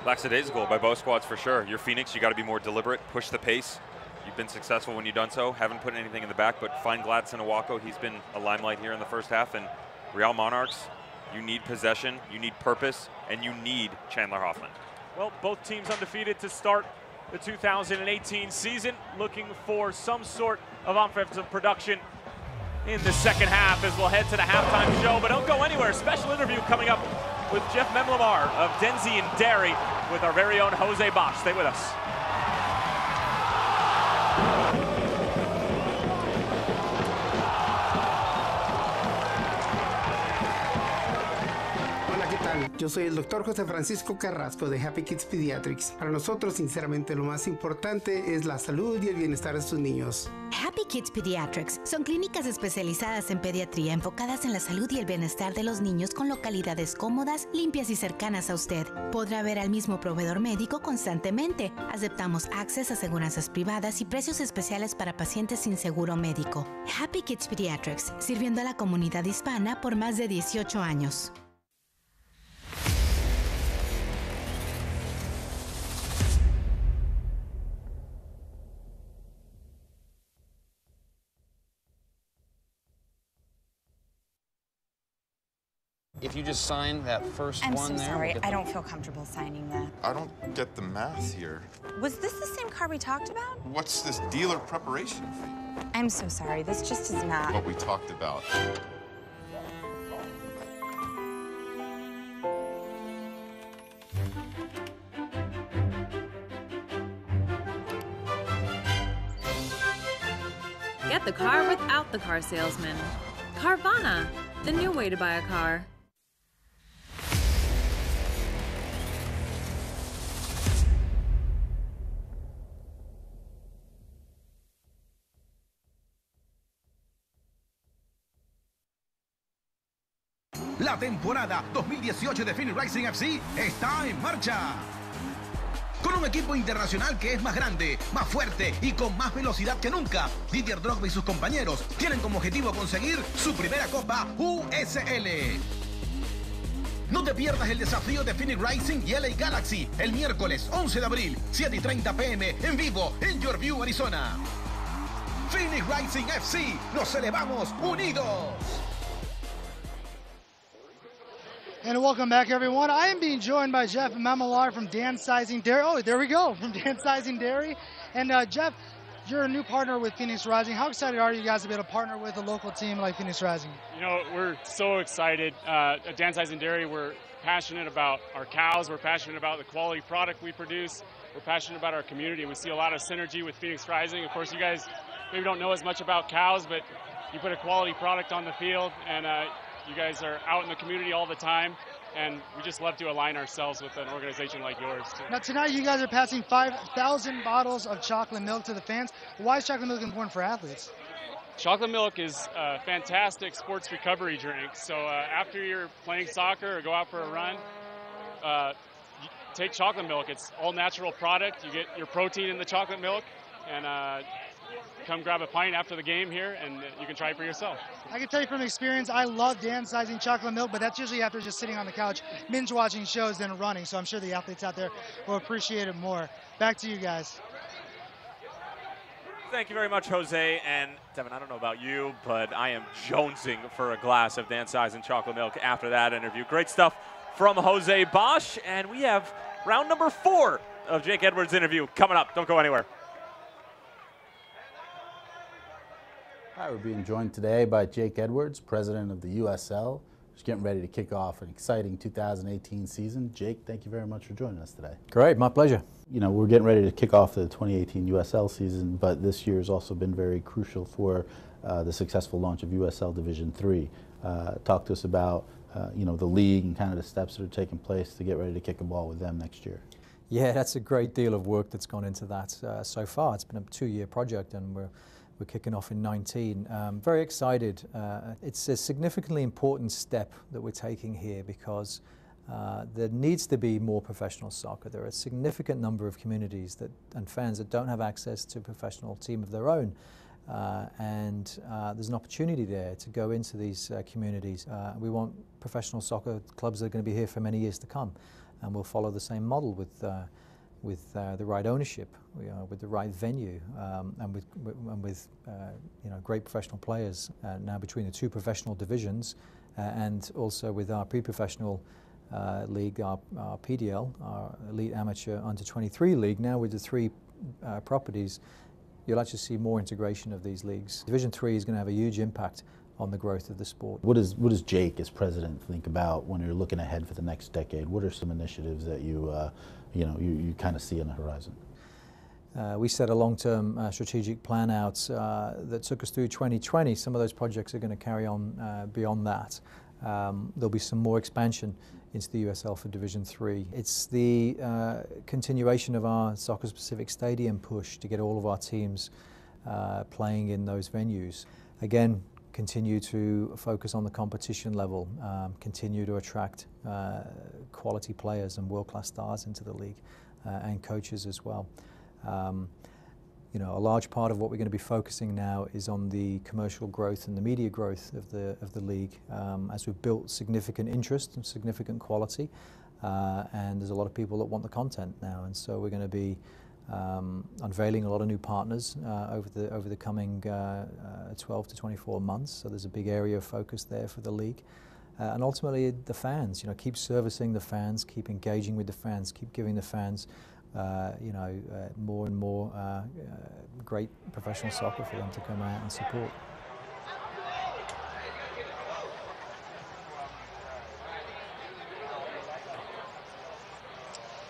Lackadaisical by both squads for sure. You're Phoenix, you got to be more deliberate, push the pace. You've been successful when you've done so. Haven't put anything in the back, but find Gladson Awako. He's been a limelight here in the first half. And Real Monarchs, you need possession, you need purpose, and you need Chandler Hoffman.
Well, both teams undefeated to start the 2018 season, looking for some sort of offensive production in the second half as we'll head to the halftime show. But don't go anywhere. Special interview coming up with Jeff Memlamar of Denzi and Derry with our very own Jose Bosch. Stay with us.
Yo soy el Dr. José Francisco Carrasco de Happy Kids Pediatrics. Para nosotros, sinceramente, lo más importante es la salud y el bienestar de sus niños.
Happy Kids Pediatrics son clínicas especializadas en pediatría enfocadas en la salud y el bienestar de los niños con localidades cómodas, limpias y cercanas a usted. Podrá ver al mismo proveedor médico constantemente. Aceptamos access, aseguranzas privadas y precios especiales para pacientes sin seguro médico. Happy Kids Pediatrics, sirviendo a la comunidad hispana por más de 18 años.
If you just sign that first
I'm
one
so
there.
sorry.
We'll
I don't feel comfortable signing that.
I don't get the math here.
Was this the same car we talked about?
What's this dealer preparation fee?
I'm so sorry. This just is not.
What we talked about.
Get the car without the car salesman. Carvana, the new way to buy a car.
La temporada 2018 de Phoenix Racing FC está en marcha. Con un equipo internacional que es más grande, más fuerte y con más velocidad que nunca, Drogba y sus compañeros tienen como objetivo conseguir su primera Copa USL. No te pierdas el desafío de Phoenix Racing y LA Galaxy el miércoles 11 de abril, 7:30 p.m. en vivo en Yorkview, Arizona. Phoenix Racing FC, nos elevamos unidos.
And welcome back, everyone. I am being joined by Jeff Mamelar from Dan Sizing Dairy. Oh, there we go, from Dan Sizing Dairy. And Jeff, you're a new partner with Phoenix Rising. How excited are you guys to be able to partner with a local team like Phoenix Rising?
You know, we're so excited. At Dan Sizing Dairy, we're passionate about our cows. We're passionate about the quality product we produce. We're passionate about our community. And we see a lot of synergy with Phoenix Rising. Of course, you guys maybe don't know as much about cows, but you put a quality product on the field, and you guys are out in the community all the time, and we just love to align ourselves with an organization like yours.
Now tonight you guys are passing 5,000 bottles of chocolate milk to the fans. Why is chocolate milk important for athletes?
Chocolate milk is a fantastic sports recovery drink. So after you're playing soccer or go out for a run, take chocolate milk. It's all natural product. You get your protein in the chocolate milk, and come grab a pint after the game here, and you can try it for yourself.
I can tell you from experience, I love Dan Sizing chocolate milk, but that's usually after just sitting on the couch, binge watching shows, then running. So I'm sure the athletes out there will appreciate it more. Back to you guys.
Thank you very much, Jose. And Devin, I don't know about you, but I am jonesing for a glass of Dan Sizing chocolate milk after that interview. Great stuff from Jose Bosch. And we have round number 4 of Jake Edwards' interview coming up. Don't go anywhere.
Hi, we're being joined today by Jake Edwards, president of the USL. Just getting ready to kick off an exciting 2018 season. Jake, thank you very much for joining us today.
Great, my pleasure.
You know, we're getting ready to kick off the 2018 USL season, but this year has also been very crucial for the successful launch of USL Division 3. Talk to us about, you know, the league and kind of the steps that are taking place to get ready to kick a ball with them next year.
Yeah, that's a great deal of work that's gone into that so far. It's been a 2-year project, and we're kicking off in 19. Very excited. It's a significantly important step that we're taking here because there needs to be more professional soccer. There are a significant number of communities and fans that don't have access to a professional team of their own. And there's an opportunity there to go into these communities. We want professional soccer clubs that are going to be here for many years to come. And we'll follow the same model with the right ownership, with the right venue, and with you know, great professional players now between the 2 professional divisions, and also with our pre-professional league, our PDL, our Elite Amateur Under 23 league. Now with the 3 properties, you'll actually see more integration of these leagues. Division 3 is going to have a huge impact on the growth of the sport.
What does Jake, as president, think about when you're looking ahead for the next decade? What are some initiatives that you kind of see on the horizon?
We set a long-term strategic plan out that took us through 2020. Some of those projects are going to carry on beyond that. There'll be some more expansion into the USL for Division 3. It's the continuation of our soccer-specific stadium push to get all of our teams playing in those venues. Again, continue to focus on the competition level, continue to attract quality players and world-class stars into the league, and coaches as well. You know, a large part of what we're going to be focusing now is on the commercial growth and the media growth of the league, as we've built significant interest and significant quality, and there's a lot of people that want the content now, and so we're going to be unveiling a lot of new partners over the coming 12 to 24 months. So there's a big area of focus there for the league. and ultimately the fans. You know, keep servicing the fans, keep engaging with the fans, keep giving the fans, more and more great professional soccer for them to come out and support.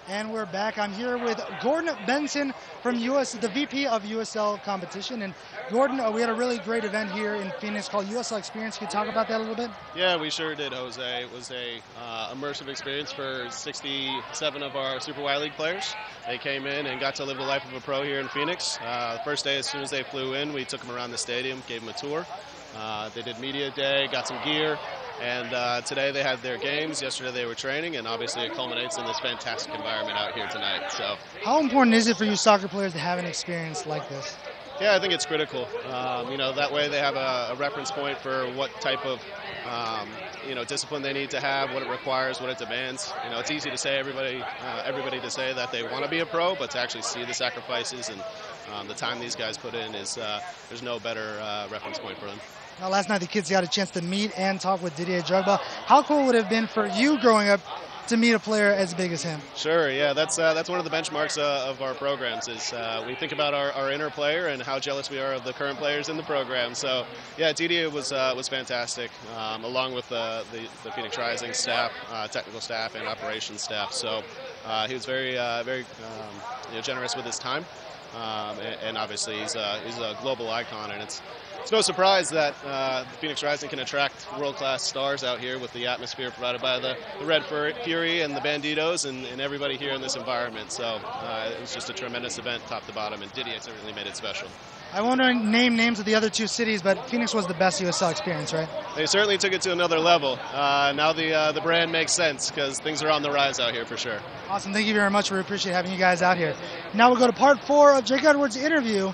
And we're back. I'm here with Gordon Benson from the VP of USL competition. And Gordon, we had a really great event here in Phoenix called USL Experience. Can you talk about that a little bit?
Yeah, we sure did, Jose. It was a immersive experience for 67 of our Super Y League players. They came in and got to live the life of a pro here in Phoenix. The first day, as soon as they flew in, we took them around the stadium, gave them a tour. They did media day, got some gear. And today they had their games. Yesterday they were training, and obviously it culminates in this fantastic environment out here tonight. So,
how important is it for you soccer players to have an experience like this?
Yeah, I think it's critical. You know, that way they have a reference point for what type of discipline they need to have, what it requires, what it demands. You know, it's easy to say everybody to say that they want to be a pro, but to actually see the sacrifices and the time these guys put in is there's no better reference point for them.
Now, last night the kids got a chance to meet and talk with Didier Drogba. How cool would it have been for you growing up to meet a player as big as him?
Sure, yeah, that's one of the benchmarks of our programs is we think about our inner player and how jealous we are of the current players in the program. So, yeah, Didier was fantastic, along with the Phoenix Rising staff, technical staff, and operations staff. So he was very generous with his time, and obviously he's a global icon, and it's no surprise that Phoenix Rising can attract world-class stars out here with the atmosphere provided by the Red Fury and the Banditos and everybody here in this environment. So it was just a tremendous event top to bottom, and Didier certainly made it special.
I won't name names of the other two cities, but Phoenix was the best USL experience, right?
They certainly took it to another level. Now the brand makes sense because things are on the rise out here for sure.
Awesome. Thank you very much. We appreciate having you guys out here. Now we'll go to part 4 of Jake Edwards' interview.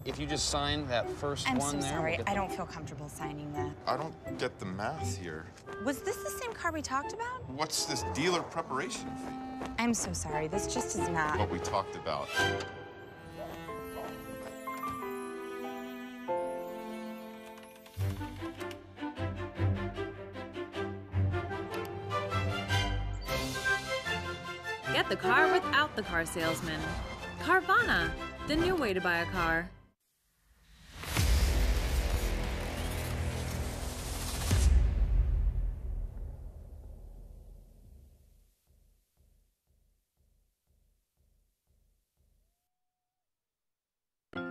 If you just sign that first
I'm
one
so
there.
sorry. I don't feel comfortable signing that.
I don't get the math here.
Was this the same car we talked about?
What's this dealer preparation fee?
I'm so sorry. This just is not
what we talked about.
Get the car without the car salesman. Carvana, the new way to buy a car.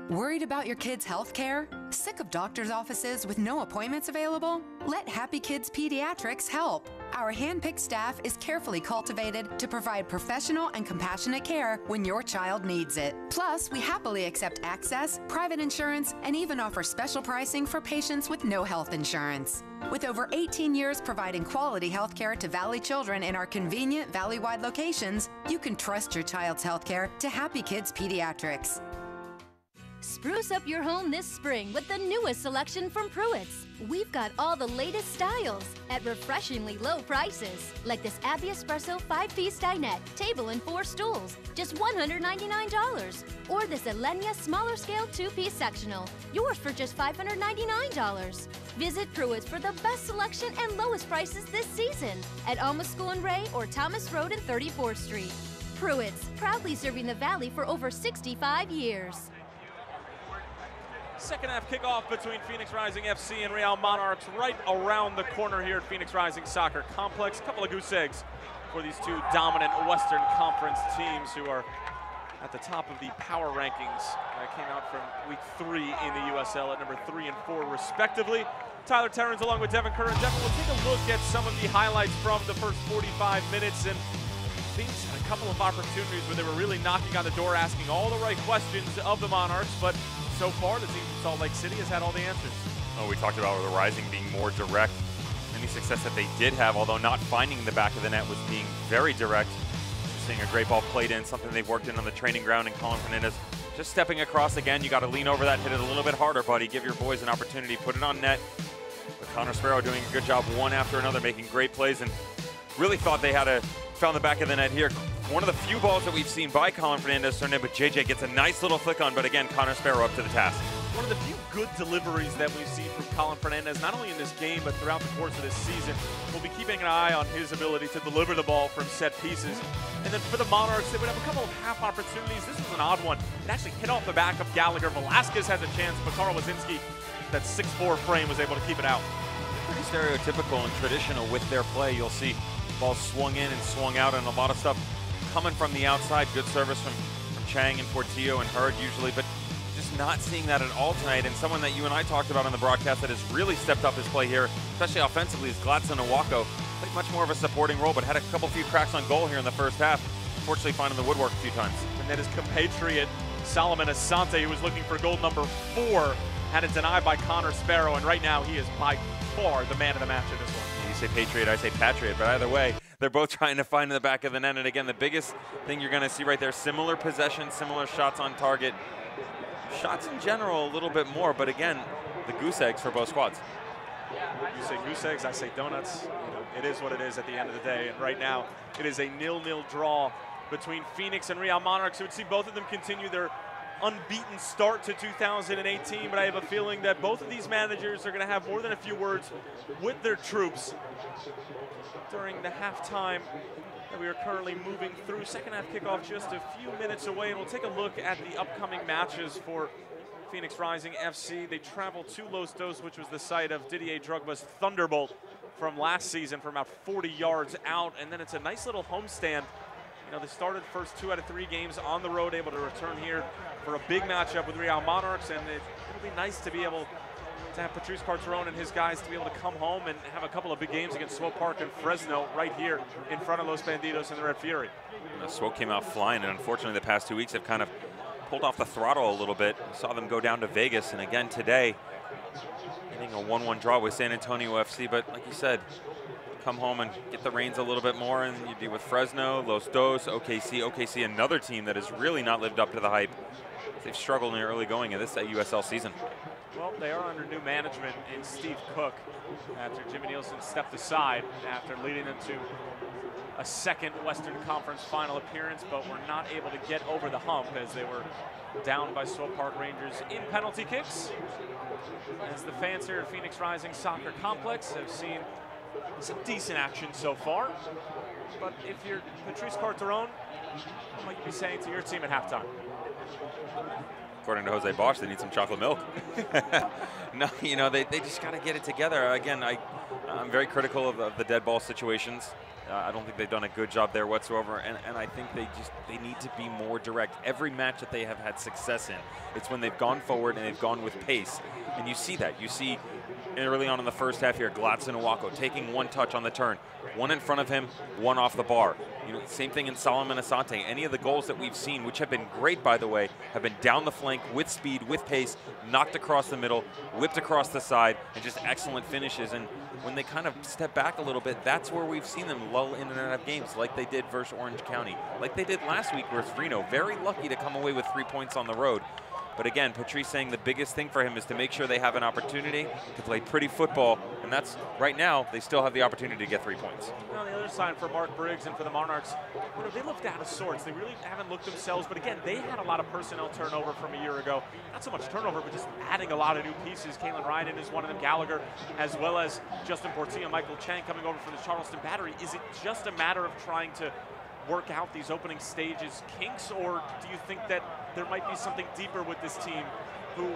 Worried about your kids' health care? Sick of doctor's offices with no appointments available? Let Happy Kids Pediatrics help. Our hand-picked staff is carefully cultivated to provide professional and compassionate care when your child needs it. Plus, we happily accept access, private insurance, and even offer special pricing for patients with no health insurance. With over 18 years providing quality health care to Valley children in our convenient Valley-wide locations, you can trust your child's health care to Happy Kids Pediatrics.
Spruce up your home this spring with the newest selection from Pruitt's. We've got all the latest styles at refreshingly low prices, like this Abbey Espresso 5-piece dinette, table and 4 stools, just $199. Or this Alenia smaller scale 2-piece sectional, yours for just $599. Visit Pruitt's for the best selection and lowest prices this season at Alma School and Ray or Thomas Road and 34th Street. Pruitt's, proudly serving the Valley for over 65 years.
Second half kickoff between Phoenix Rising FC and Real Monarchs right around the corner here at Phoenix Rising Soccer Complex. A couple of goose eggs for these two dominant Western Conference teams who are at the top of the power rankings. Came out from week 3 in the USL at number 3 and 4 respectively. Tyler Terrans along with Devin Kerr. And Devin, we'll take a look at some of the highlights from the first 45 minutes. And Phoenix had a couple of opportunities where they were really knocking on the door, asking all the right questions of the Monarchs, but so far, the team from Salt Lake City has had all the answers.
Oh, we talked about the Rising being more direct. Any success that they did have, although not finding the back of the net, was being very direct. Seeing a great ball played in, something they've worked in on the training ground, and Colin Fernandez just stepping across again. You got to lean over that, hit it a little bit harder, buddy. Give your boys an opportunity, put it on net. But Connor Sparrow doing a good job one after another, making great plays, and really thought they had found the back of the net here. One of the few balls that we've seen by Colin Fernandez turned in, but JJ gets a nice little flick on, but again, Connor Sparrow up to the task.
One of the few good deliveries that we've seen from Colin Fernandez, not only in this game, but throughout the course of this season. We'll be keeping an eye on his ability to deliver the ball from set pieces. And then for the Monarchs, they would have a couple of half opportunities. This was an odd one. It actually hit off the back of Gallagher. Velasquez has a chance, but Carl Wazinski, that 6'4" frame, was able to keep it out.
Pretty stereotypical and traditional with their play. You'll see balls swung in and swung out, and a lot of stuff coming from the outside. Good service from Chang and Portillo and Hurd usually, but just not seeing that at all tonight. And someone that you and I talked about on the broadcast that has really stepped up his play here, especially offensively, is Gladson Owako. Played much more of a supporting role, but had a few cracks on goal here in the first half. Unfortunately, finding the woodwork a few times.
And then his compatriot, Solomon Asante, who was looking for goal number 4, had it denied by Connor Sparrow, and right now he is by far the man of the match in this one.
You say Patriot, I say Patriot, but either way, they're both trying to find in the back of the net. And again, the biggest thing you're going to see right there, similar possession, similar shots on target. Shots in general a little bit more, but again, the goose eggs for both squads.
You say goose eggs, I say donuts. You know, it is what it is at the end of the day. And right now, it is a 0-0 draw between Phoenix and Real Monarchs. So we'd see both of them continue their unbeaten start to 2018, but I have a feeling that both of these managers are going to have more than a few words with their troops during the halftime that we are currently moving through. Second half kickoff just a few minutes away, and we'll take a look at the upcoming matches for Phoenix Rising FC. They travel to Los Dos, which was the site of Didier Drogba's Thunderbolt from last season, from about 40 yards out, and then it's a nice little homestand. You know, they started the first 2 out of 3 games on the road, able to return here for a big matchup with Real Monarchs, and it'll be nice to be able to have Patrice Carteron and his guys to be able to come home and have a couple of big games against Swope Park and Fresno right here in front of Los Bandidos and the Red Fury.
Swope came out flying, and unfortunately the past 2 weeks have kind of pulled off the throttle a little bit. Saw them go down to Vegas, and again today, getting a 1-1 draw with San Antonio FC, but like you said, come home and get the reins a little bit more, and you deal with Fresno, Los Dos, OKC, another team that has really not lived up to the hype. They've struggled in the early going of this USL season.
Well, they are under new management in Steve Cook after Jimmy Nielsen stepped aside after leading them to a second Western Conference final appearance, but were not able to get over the hump as they were down by Swope Park Rangers in penalty kicks. As the fans here at Phoenix Rising Soccer Complex have seen some decent action so far. But if you're Patrice Carteron, what might you be saying to your team at halftime?
According to Jose Bosch, they need some chocolate milk. No, you know, they just got to get it together. Again, I'm very critical of the dead ball situations. I don't think they've done a good job there whatsoever, and I think they need to be more direct. Every match that they have had success in, it's when they've gone forward and they've gone with pace, and you see that. You see early on in the first half here, Gladson Owako taking 1 touch on the turn, 1 in front of him, 1 off the bar. You know, same thing in Solomon Asante. Any of the goals that we've seen, which have been great by the way, have been down the flank with speed, with pace, knocked across the middle, whipped across the side, and just excellent finishes. And when they kind of step back a little bit, that's where we've seen them lull in and out of games, like they did versus Orange County, like they did last week versus Reno. Very lucky to come away with 3 points on the road. But again, Patrice saying the biggest thing for him is to make sure they have an opportunity to play pretty football, and that's, right now, they still have the opportunity to get 3 points.
On the other side, for Mark Briggs and for the Monarchs, you know, they looked out of sorts. They really haven't looked themselves, but again, they had a lot of personnel turnover from a year ago. Not so much turnover, but just adding a lot of new pieces. Kalen Ryan is one of them, Gallagher, as well as Justin Portillo, Michael Chang coming over from the Charleston Battery. Is it just a matter of trying to work out these opening stages kinks, or do you think that there might be something deeper with this team who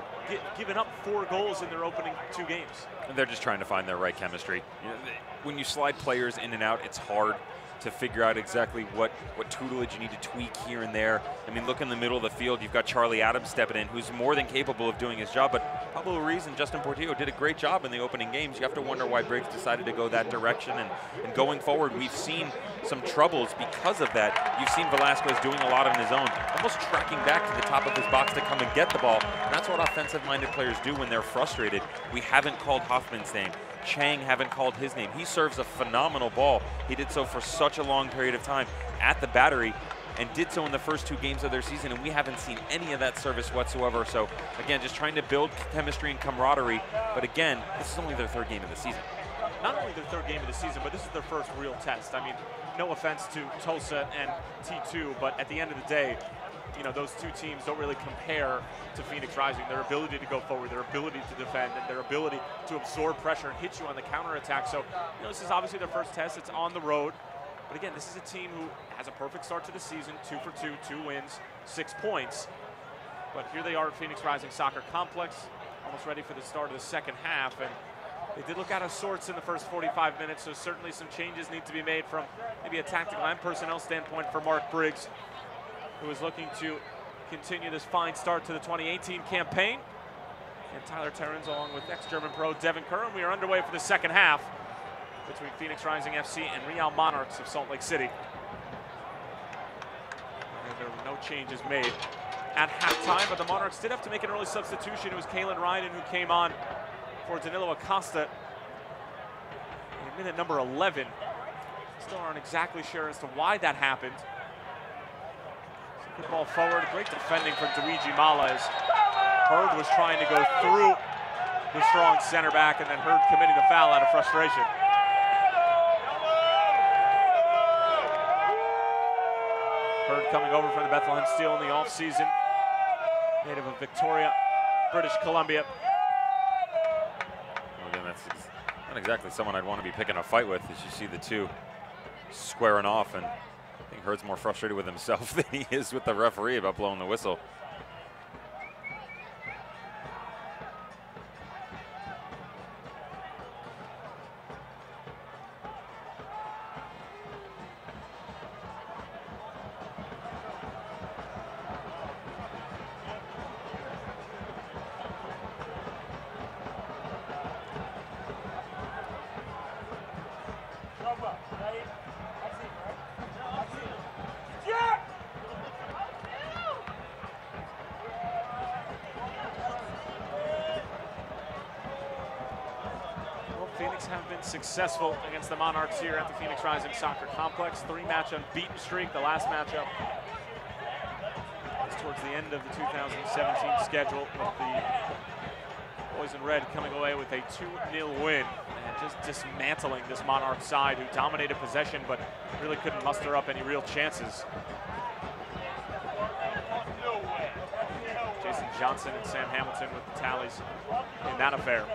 given up 4 goals in their opening 2 games?
And they're just trying to find their right chemistry. You know, when you slide players in and out, it's hard to figure out exactly what tutelage you need to tweak here and there. I mean, look in the middle of the field, you've got Charlie Adams stepping in, who's more than capable of doing his job, but Pablo Ruiz and Justin Portillo did a great job in the opening games. You have to wonder why Briggs decided to go that direction, and going forward, we've seen some troubles because of that. You've seen Velasquez doing a lot on his own, almost tracking back to the top of his box to come and get the ball. And that's what offensive-minded players do when they're frustrated. We haven't called Hoffman's name. Chang haven't called his name. He serves a phenomenal ball. He did so for such a long period of time at the Battery. and did so in the first 2 games of their season, and we haven't seen any of that service whatsoever. So again, just trying to build chemistry and camaraderie. But again, this is only their 3rd game of the season.
Not only their 3rd game of the season, but this is their first real test. I mean, no offense to Tulsa and T2, but at the end of the day, you know, those 2 teams don't really compare to Phoenix Rising. Their ability to go forward, their ability to defend, and their ability to absorb pressure and hit you on the counterattack. So, you know, this is obviously their first test. It's on the road. But again, this is a team who has a perfect start to the season, 2 for 2, 2 wins, 6 points. But here they are at Phoenix Rising Soccer Complex, almost ready for the start of the second half. And they did look out of sorts in the first 45 minutes, so certainly some changes need to be made from maybe a tactical and personnel standpoint for Mark Briggs, who is looking to continue this fine start to the 2018 campaign. And Tyler Terrens along with ex-German pro Devin Kerr, and we are underway for the second half between Phoenix Rising FC and Real Monarchs of Salt Lake City. And there were no changes made at halftime, but the Monarchs did have to make an early substitution. It was Kalen Ryden who came on for Danilo Acosta in minute number 11. Still aren't exactly sure as to why that happened. Good ball forward, great defending from Luigi Mala as Hurd was trying to go through the strong center back, and then Hurd committing the foul out of frustration. Hurd coming over from the Bethlehem Steel in the offseason, native of Victoria, British Columbia.
Well, again, that's not exactly someone I'd want to be picking a fight with, as you see the 2 squaring off, and I think Hurd's more frustrated with himself than he is with the referee about blowing the whistle.
Phoenix have been successful against the Monarchs here at the Phoenix Rising Soccer Complex. 3-match unbeaten streak. The last matchup was towards the end of the 2017 schedule, with the boys in red coming away with a 2-0 win and just dismantling this Monarch side who dominated possession but really couldn't muster up any real chances. Jason Johnson and Sam Hamilton with the tallies in that affair.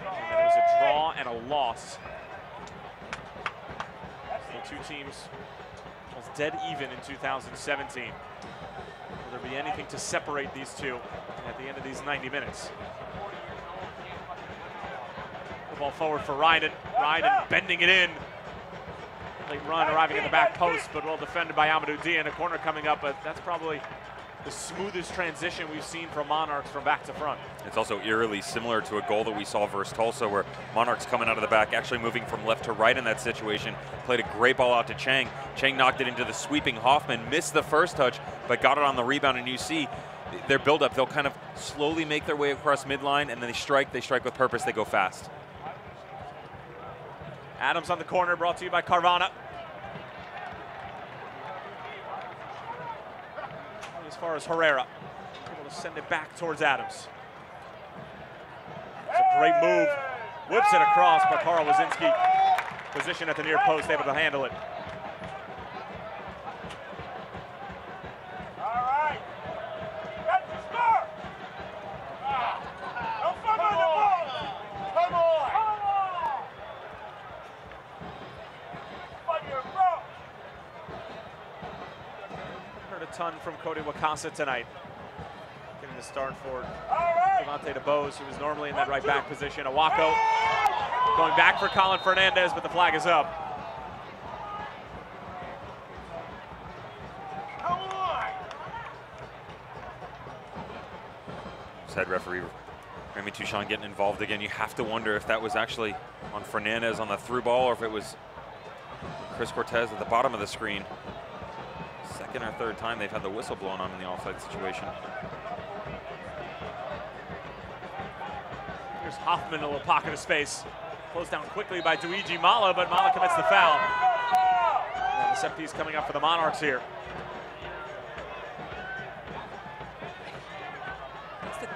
And then it was a draw and a loss. The 2 teams almost dead even in 2017. Will there be anything to separate these 2 at the end of these 90 minutes? The ball forward for Ryden. Ryden bending it in. Late run arriving at the back post, but well defended by Amadou Dia. A corner coming up, but that's probably the smoothest transition we've seen from Monarchs from back to front.
It's also eerily similar to a goal that we saw versus Tulsa, where Monarchs coming out of the back, actually moving from left to right in that situation, played a great ball out to Chang. Chang knocked it into the sweeping Hoffman, missed the first touch, but got it on the rebound, and you see their build-up. They'll kind of slowly make their way across midline, and then they strike with purpose, they go fast.
Adams on the corner, brought to you by Carvana. As far as Herrera, able to send it back towards Adams. It's a great move, whips it across, but Carl Wazinski, position at the near post, able to handle it. Ton from Cody Wakasa tonight. Getting the start for Devontae DeBose, who was normally in that right back position. Awako going back for Colin Fernandez, but the flag is up.
Head referee Remy Touchon getting involved again. You have to wonder if that was actually on Fernandez on the through ball, or if it was Chris Cortez at the bottom of the screen. Second or third time they've had the whistle blown on in the offside situation.
Here's Hoffman in a little pocket of space. Closed down quickly by Luigi Mala, but Mala commits the foul. And the set piece coming up for the Monarchs here.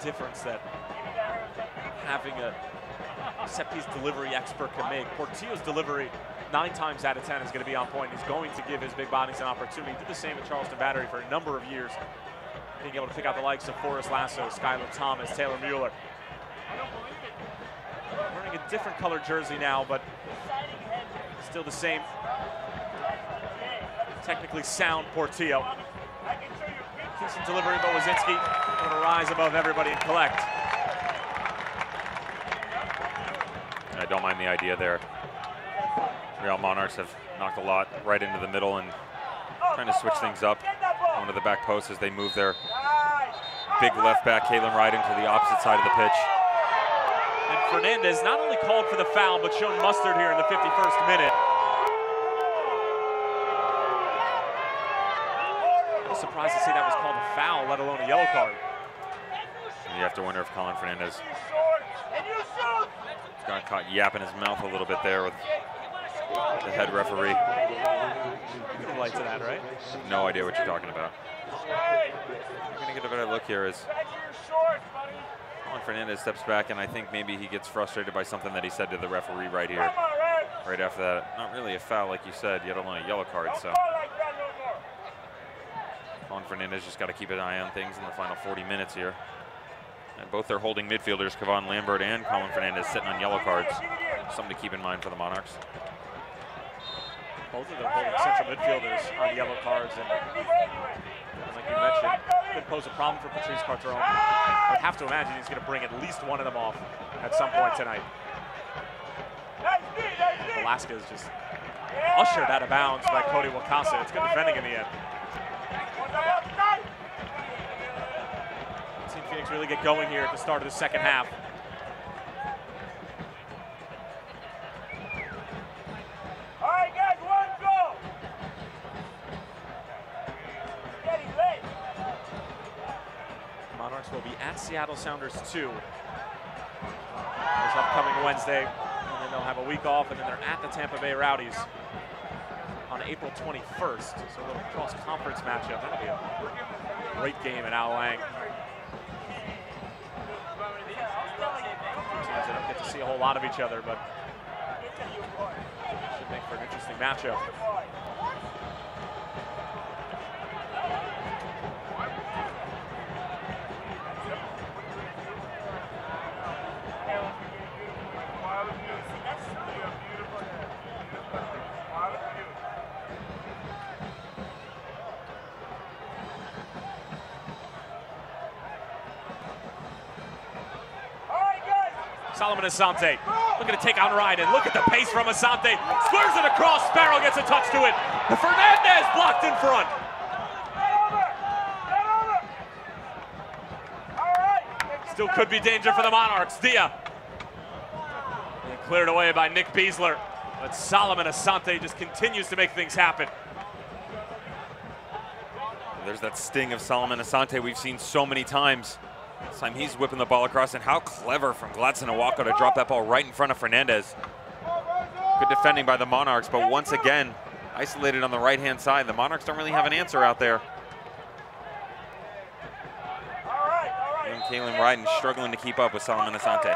difference that having a set-piece delivery expert can make. Portillo's delivery 9 times out of 10 is going to be on point. He's going to give his big bodies an opportunity. He did the same at Charleston Battery for a number of years, being able to pick out the likes of Forrest Lasso, Skylar Thomas, Taylor Mueller. Wearing a different colored jersey now, but still the same technically sound Portillo. Decent delivery, but Wazinski going to rise above everybody and collect.
I don't mind the idea there. Real Monarchs have knocked a lot right into the middle and trying to switch things up. Onto the back post as they move their big left back, Kalen Ryden, to the opposite side of the pitch.
And Fernandez not only called for the foul, but shown mustard here in the 51st minute. I was surprised to see that was called a foul, let alone a yellow card.
You have to wonder if Colin Fernandez got caught yapping his mouth a little bit there with the head referee.
You can relate to that, right?
No idea what you're talking about. We're going to get a better look here as Colin Fernandez steps back, and I think maybe he gets frustrated by something that he said to the referee right here. Right after that, not really a foul like you said, yet alone a yellow card. So Colin Fernandez just got to keep an eye on things in the final 40 minutes here. And both their holding midfielders, Kevon Lambert and Colin Fernandez, sitting on yellow cards. Something to keep in mind for the Monarchs.
Both of them holding central midfielders on yellow cards, and like you mentioned, could pose a problem for Patrice Carteron. I would have to imagine he's going to bring at least one of them off at some point tonight. Velasquez just ushered out of bounds by Cody Wakasa. It's good defending in the end. Seen Phoenix really get going here at the start of the second half. Monarchs will be at Seattle Sounders 2 this upcoming Wednesday, and then they'll have a week off, and then they're at the Tampa Bay Rowdies on April 21st. So a little cross-conference matchup. That'll be a great game in Ao Lang. Teams that don't get to see a whole lot of each other, but should make for an interesting matchup. Solomon Asante looking to take on Ryden. Look at the pace from Asante. Squares it across. Sparrow gets a touch to it. Fernandez blocked in front. Still could be danger for the Monarchs. Dia. And cleared away by Nick Beasler. But Solomon Asante just continues to make things happen.
There's that sting of Solomon Asante we've seen so many times. This time he's whipping the ball across, and how clever from Gladson Awako to drop that ball right in front of Fernandez. Good defending by the Monarchs, but once again, isolated on the right-hand side. The Monarchs don't really have an answer out there. And Kalen Ryden struggling to keep up with Solomon Asante.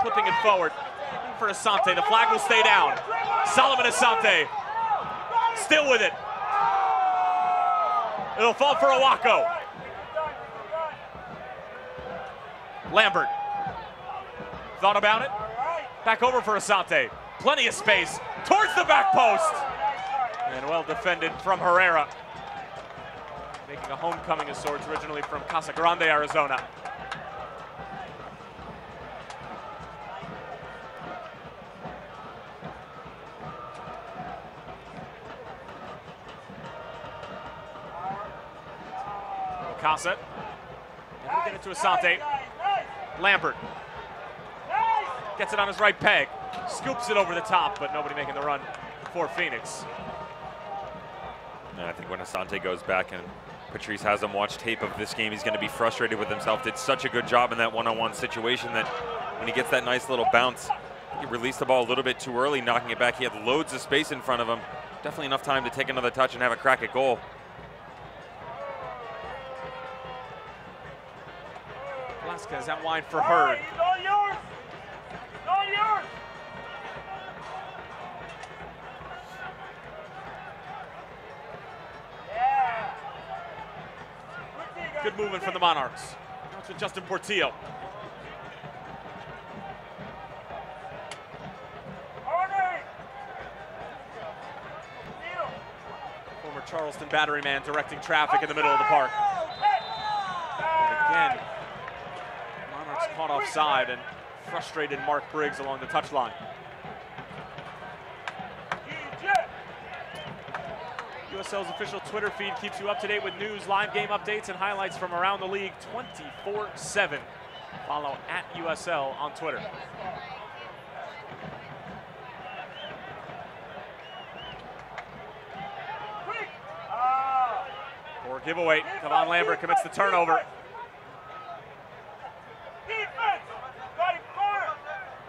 Clipping it forward for Asante. The flag will stay down. Solomon Asante still with it. It'll fall for Awako. Lambert thought about it. Back over for Asante. Plenty of space towards the back post. And well defended from Herrera. Making a homecoming of sorts, originally from Casa Grande, Arizona. Casa. And we get it to Asante. Lambert. Gets it on his right peg. Scoops it over the top, but nobody making the run for Phoenix.
And I think when Asante goes back and Patrice has him watch tape of this game, he's going to be frustrated with himself. Did such a good job in that one-on-one situation that when he gets that nice little bounce, he released the ball a little bit too early, knocking it back. He had loads of space in front of him. Definitely enough time to take another touch and have a crack at goal.
Velasquez out wide for Hurd.
All yours! All yours!
Good movement from the Monarchs. Now it's with Justin Portillo. Former Charleston battery man directing traffic in the middle of the park. And again, Monarchs caught offside and frustrated Mark Briggs along the touchline. USL's official Twitter feed keeps you up to date with news, live game updates, and highlights from around the league 24/7. Follow @USL on Twitter. Or giveaway. Kevon Lambert commits the turnover.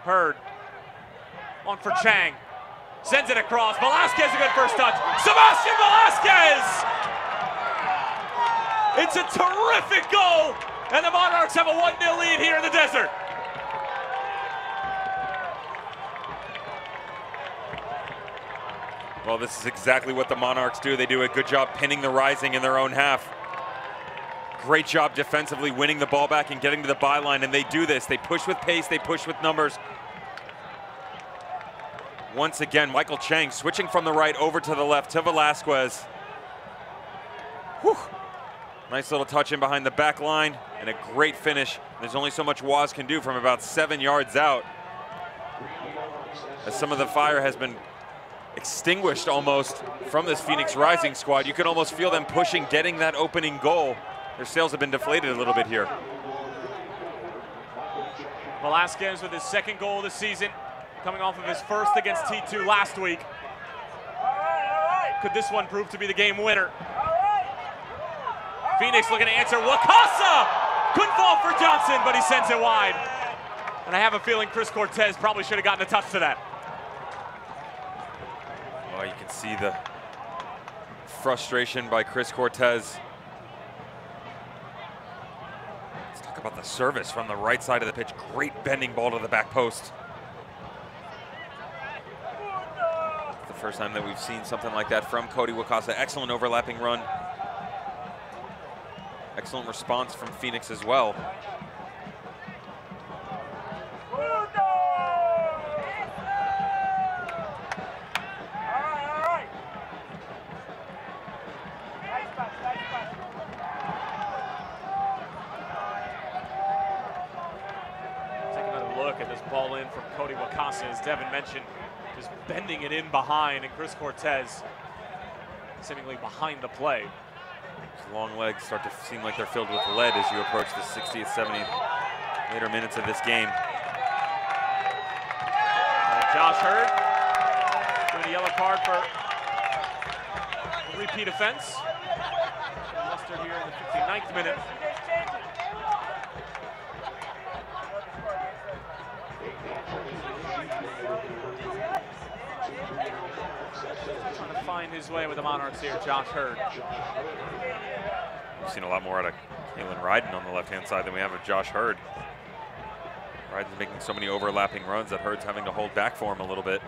Hurd. On for Chang. Sends it across. Velasquez, a good first touch. Sebastian Velasquez! It's a terrific goal, and the Monarchs have a 1-0 lead here in the desert.
Well, this is exactly what the Monarchs do. They do a good job pinning the Rising in their own half. Great job defensively winning the ball back and getting to the byline, and they do this. They push with pace, they push with numbers. Once again, Michael Chang switching from the right over to the left to Velasquez. Whew. Nice little touch in behind the back line and a great finish. There's only so much Waz can do from about 7 yards out. As some of the fire has been extinguished almost from this Phoenix Rising squad, you can almost feel them pushing, getting that opening goal. Their sails have been deflated a little bit here.
Velasquez with his second goal of the season, coming off of his first against T2 last week. Could this one prove to be the game winner? Phoenix looking to answer. Wakasa couldn't fall for Johnson, but he sends it wide. And I have a feeling Chris Cortez probably should have gotten a touch to that.
Oh, you can see the frustration by Chris Cortez. Let's talk about the service from the right side of the pitch. Great bending ball to the back post. It's the first time that we've seen something like that from Cody Wakasa. Excellent overlapping run. Excellent response from Phoenix as well.
Look at this ball in from Cody Wakasa, as Devin mentioned, just bending it in behind, and Chris Cortez seemingly behind the play.
His long legs start to seem like they're filled with lead as you approach the 60th, 70th later minutes of this game.
Josh Hurd doing a yellow card for a repeat offense. Mustard here in the 59th minute. Trying to find his way with the Monarchs here, Josh Hurd.
We've seen a lot more out of Kalen Ryden on the left-hand side than we have of Josh Hurd. Ryden's making so many overlapping runs that Hurd's having to hold back for him a little bit.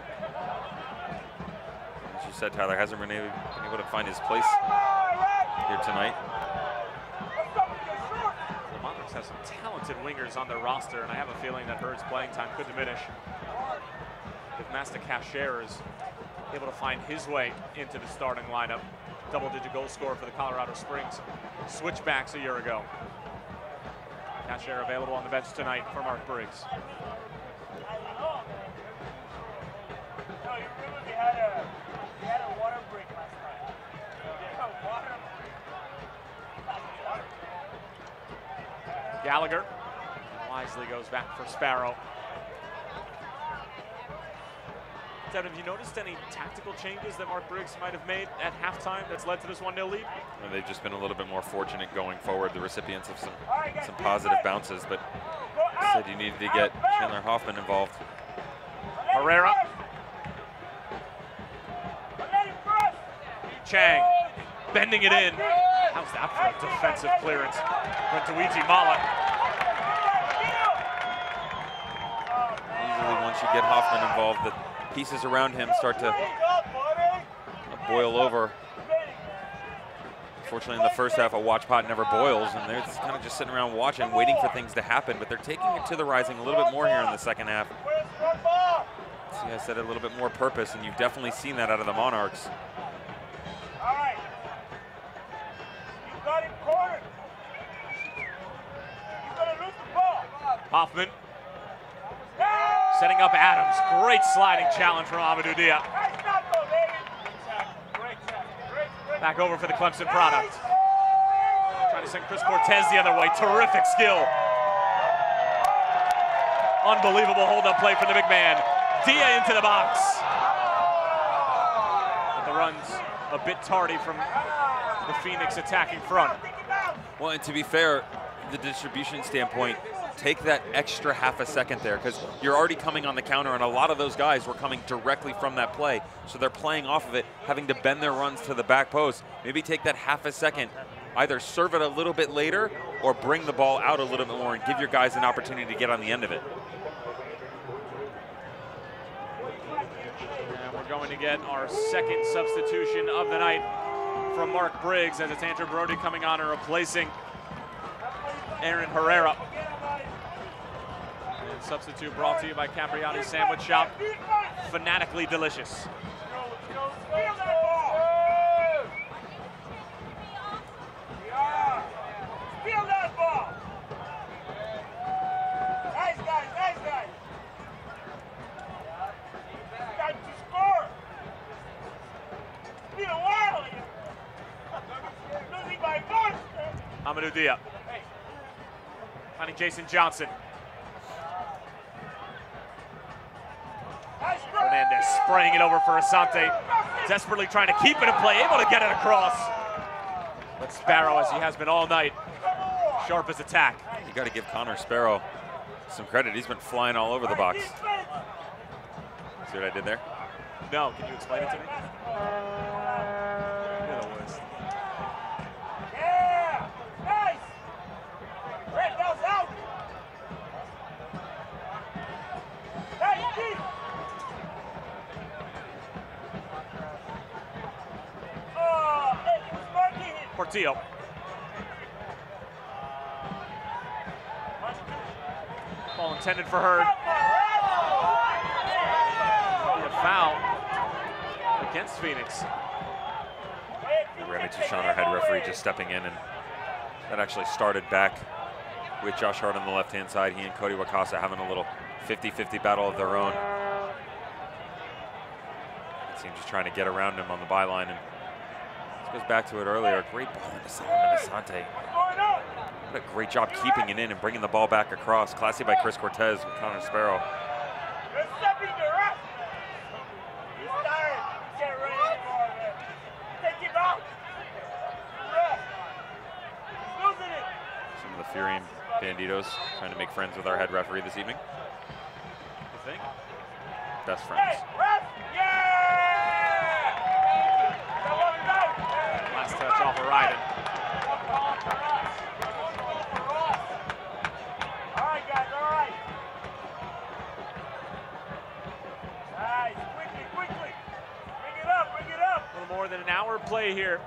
As you said, Tyler hasn't been able to find his place here tonight.
The Monarchs have some talented wingers on their roster, and I have a feeling that Hurd's playing time could diminish if Master Cashier is able to find his way into the starting lineup. Double-digit goal scorer for the Colorado Springs Switchbacks a year ago. Cashier available on the bench tonight for Mark Briggs. Gallagher wisely goes back for Sparrow. Devin, have you noticed any tactical changes that Mark Briggs might have made at halftime that's led to this 1-0 lead?
Well, they've just been a little bit more fortunate going forward, the recipients of some positive bounces, but said you needed to get Chandler Hoffman involved.
Herrera. Chang bending it in. How's that for a defensive clearance? Went to Luigi Mala.
Usually once you get Hoffman involved, the pieces around him start to boil over. Unfortunately, in the first half, a watch pot never boils, and they're kind of just sitting around watching, waiting for things to happen, but they're taking it to the Rising a little bit more here in the second half. See, I said a little bit more purpose, and you've definitely seen that out of the Monarchs.
All right. You got him cornered. You're going to lose the ball.
Hoffman setting up Adams. Great sliding challenge from Amadou Dia. Back over for the Clemson product. Trying to send Chris Cortez the other way. Terrific skill. Unbelievable hold-up play for the big man. Dia into the box. But the run's a bit tardy from the Phoenix attacking front.
Well, and to be fair, the distribution standpoint, take that extra half a second there, because you're already coming on the counter, and a lot of those guys were coming directly from that play, so they're playing off of it, having to bend their runs to the back post. Maybe take that half a second, either serve it a little bit later or bring the ball out a little bit more and give your guys an opportunity to get on the end of it.
And we're going to get our second substitution of the night from Mark Briggs, as it's Andrew Brody coming on and replacing Aaron Herrera. And substitute brought to you by Capriati's Sandwich Shop. Fanatically delicious.
Steal that ball. Nice guys, nice guys. Time to score. It's been a while. Losing by force.
Amadou Dia. Finding Jason Johnson. Fernandez spraying it over for Asante. Desperately trying to keep it in play, able to get it across. But Sparrow, as he has been all night, sharp as attack.
You got to give Connor Sparrow some credit. He's been flying all over the box. See what I did there?
No, can you explain it to me? You're the worst.
Yeah, nice. Red ball's out. Nice deep. Hey, he was marking him.
Portillo. Ball intended for Hurd. A foul against Phoenix.
Remy Touchon, our head referee, just stepping in, and that actually started back with Josh Hart on the left-hand side. He and Cody Wakasa having a little 50-50 battle of their own. The team just trying to get around him on the byline, and this goes back to it earlier. Great ball into Solomon Asante. What a great job keeping it in and bringing the ball back across. Classy by Chris Cortez with Connor Sparrow. Some of the Furion Banditos trying to make friends with our head referee this evening.
You think?
Best friends.
Last touch off of Ryden.
All right, guys, all right. Nice, quickly. Bring it up.
A little more than an hour of play here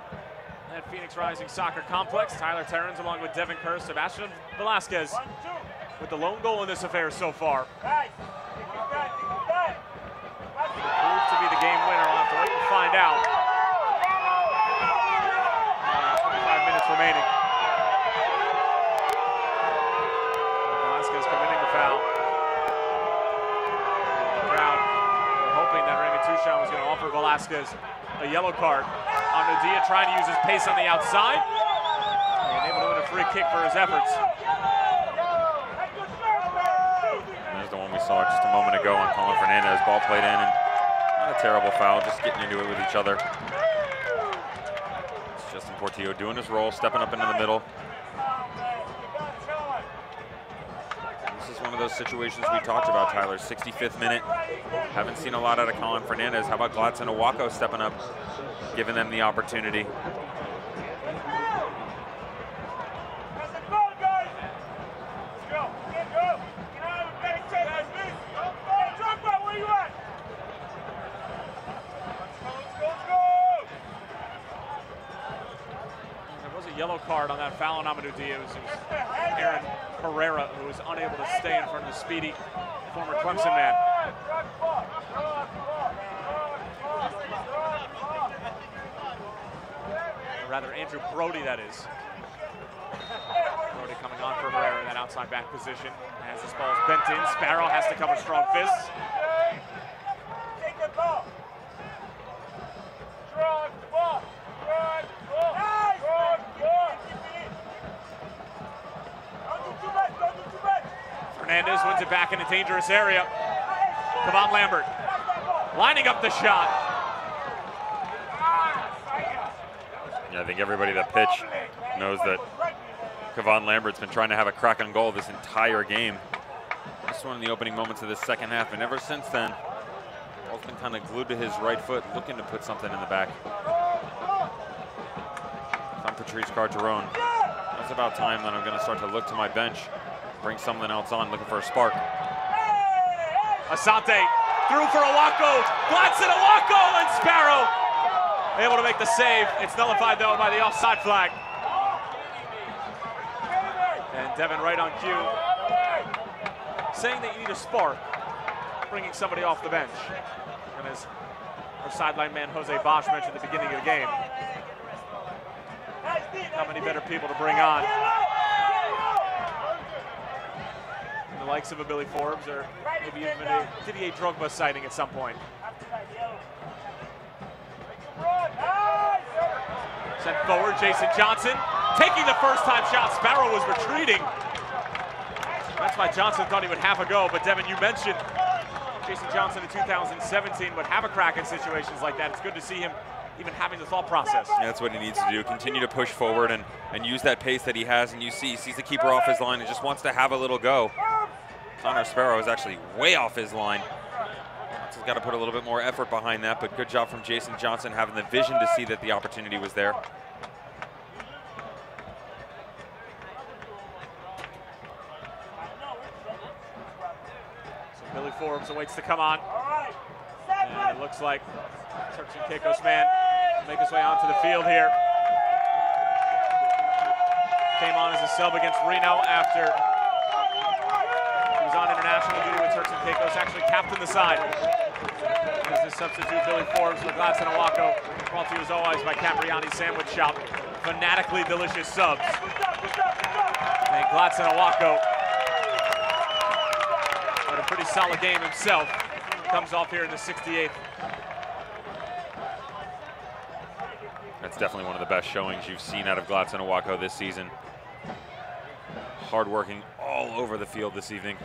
at Phoenix Rising Soccer Complex. Tyler Terrens along with Devin Kerr, Sebastian Velasquez with the lone goal in this affair so far.
Nice.
Proved to be the game winner. I'll have to wait and find out. 25 minutes remaining. Velasquez committing the foul. The crowd were hoping that Remy Touchon was going to offer Velasquez a yellow card. Dia trying to use his pace on the outside and able to win a free kick for his efforts.
There's the one we saw just a moment ago on Colin Fernandez. Ball played in, and Not a terrible foul, just getting into it with each other. It's Justin Portillo doing his role, stepping up into the middle. This is one of those situations we talked about, Tyler. 65th minute. Haven't seen a lot out of Colin Fernandez. How about Gladson Owako stepping up, giving them the opportunity?
Yellow card on that foul on Amadou Diaz. It was Aaron Herrera who was unable to stay in front of the speedy former Clemson man. Or rather, Andrew Brody, that is. Brody coming on for Herrera in that outside back position. As this ball is bent in, Sparrow has to cover strong fists. Fernandez wins it back in a dangerous area. Kevon Lambert lining up the shot.
Yeah, I think everybody that pitched knows that Kevon Lambert's been trying to have a crack on goal this entire game. Just one of the opening moments of this second half, and ever since then, ball's been kind of glued to his right foot, looking to put something in the back. If I'm Patrice Carteron, it's about time that I'm going to start to look to my bench, bring something else on, looking for a spark.
Asante through for Owako. Gladson Owako and Sparrow able to make the save. It's nullified though by the offside flag. And Devin right on cue, saying that you need a spark, bringing somebody off the bench. And as our sideline man Jose Bosch mentioned at the beginning of the game, how many better people to bring on? The likes of a Billy Forbes or maybe even a Didier Drogba sighting at some point. Sent forward, Jason Johnson taking the first time shot. Sparrow was retreating. That's why Johnson thought he would have a go, but Devin, you mentioned Jason Johnson in 2017 would have a crack in situations like that. It's good to see him even having the thought process.
Yeah, that's what he needs to do. Continue to push forward and use that pace that he has, and he sees the keeper off his line and just wants to have a little go. Connor Sparrow is actually way off his line. He's got to put a little bit more effort behind that, but good job from Jason Johnson having the vision to see that the opportunity was there.
So Billy Forbes awaits to come on. And it looks like Turks and Caicos man make his way onto the field here. Came on as a sub against Reno after he was on international duty with Turks and Caicos, actually captained the side. As the substitute Billy Forbes with Gladson Owako, brought to you as always by Capriani Sandwich Shop. Fanatically delicious subs. And Gladson Owako had a pretty solid game himself. Comes off here in the 68th.
That's definitely one of the best showings you've seen out of Gladson Owako this season. Hard-working all over the field this evening.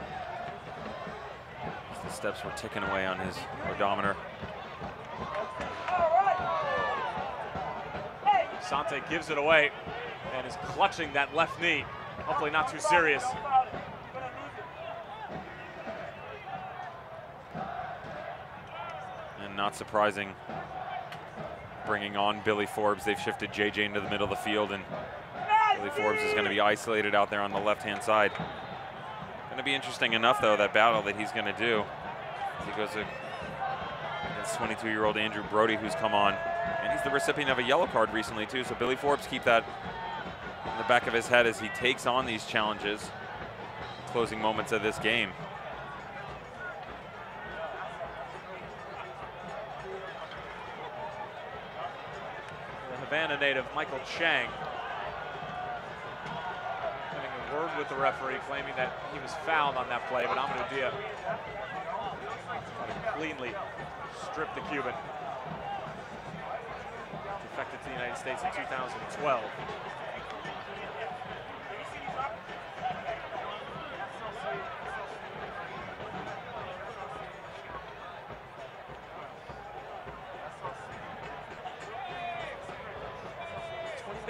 The steps were ticking away on his odometer.
Sante gives it away and is clutching that left knee. Hopefully not too serious.
And not surprising, bringing on Billy Forbes. They've shifted JJ into the middle of the field, and Billy Forbes is going to be isolated out there on the left-hand side. Going to be interesting enough, though, that battle that he's going to do. He goes against 22-year-old Andrew Brody, who's come on. And he's the recipient of a yellow card recently, too. So Billy Forbes, keep that in the back of his head as he takes on these challenges, closing moments of this game.
The Havana native Michael Chang having a word with the referee, claiming that he was fouled on that play, but Amadou Dia cleanly stripped the Cuban. Defected to the United States in 2012.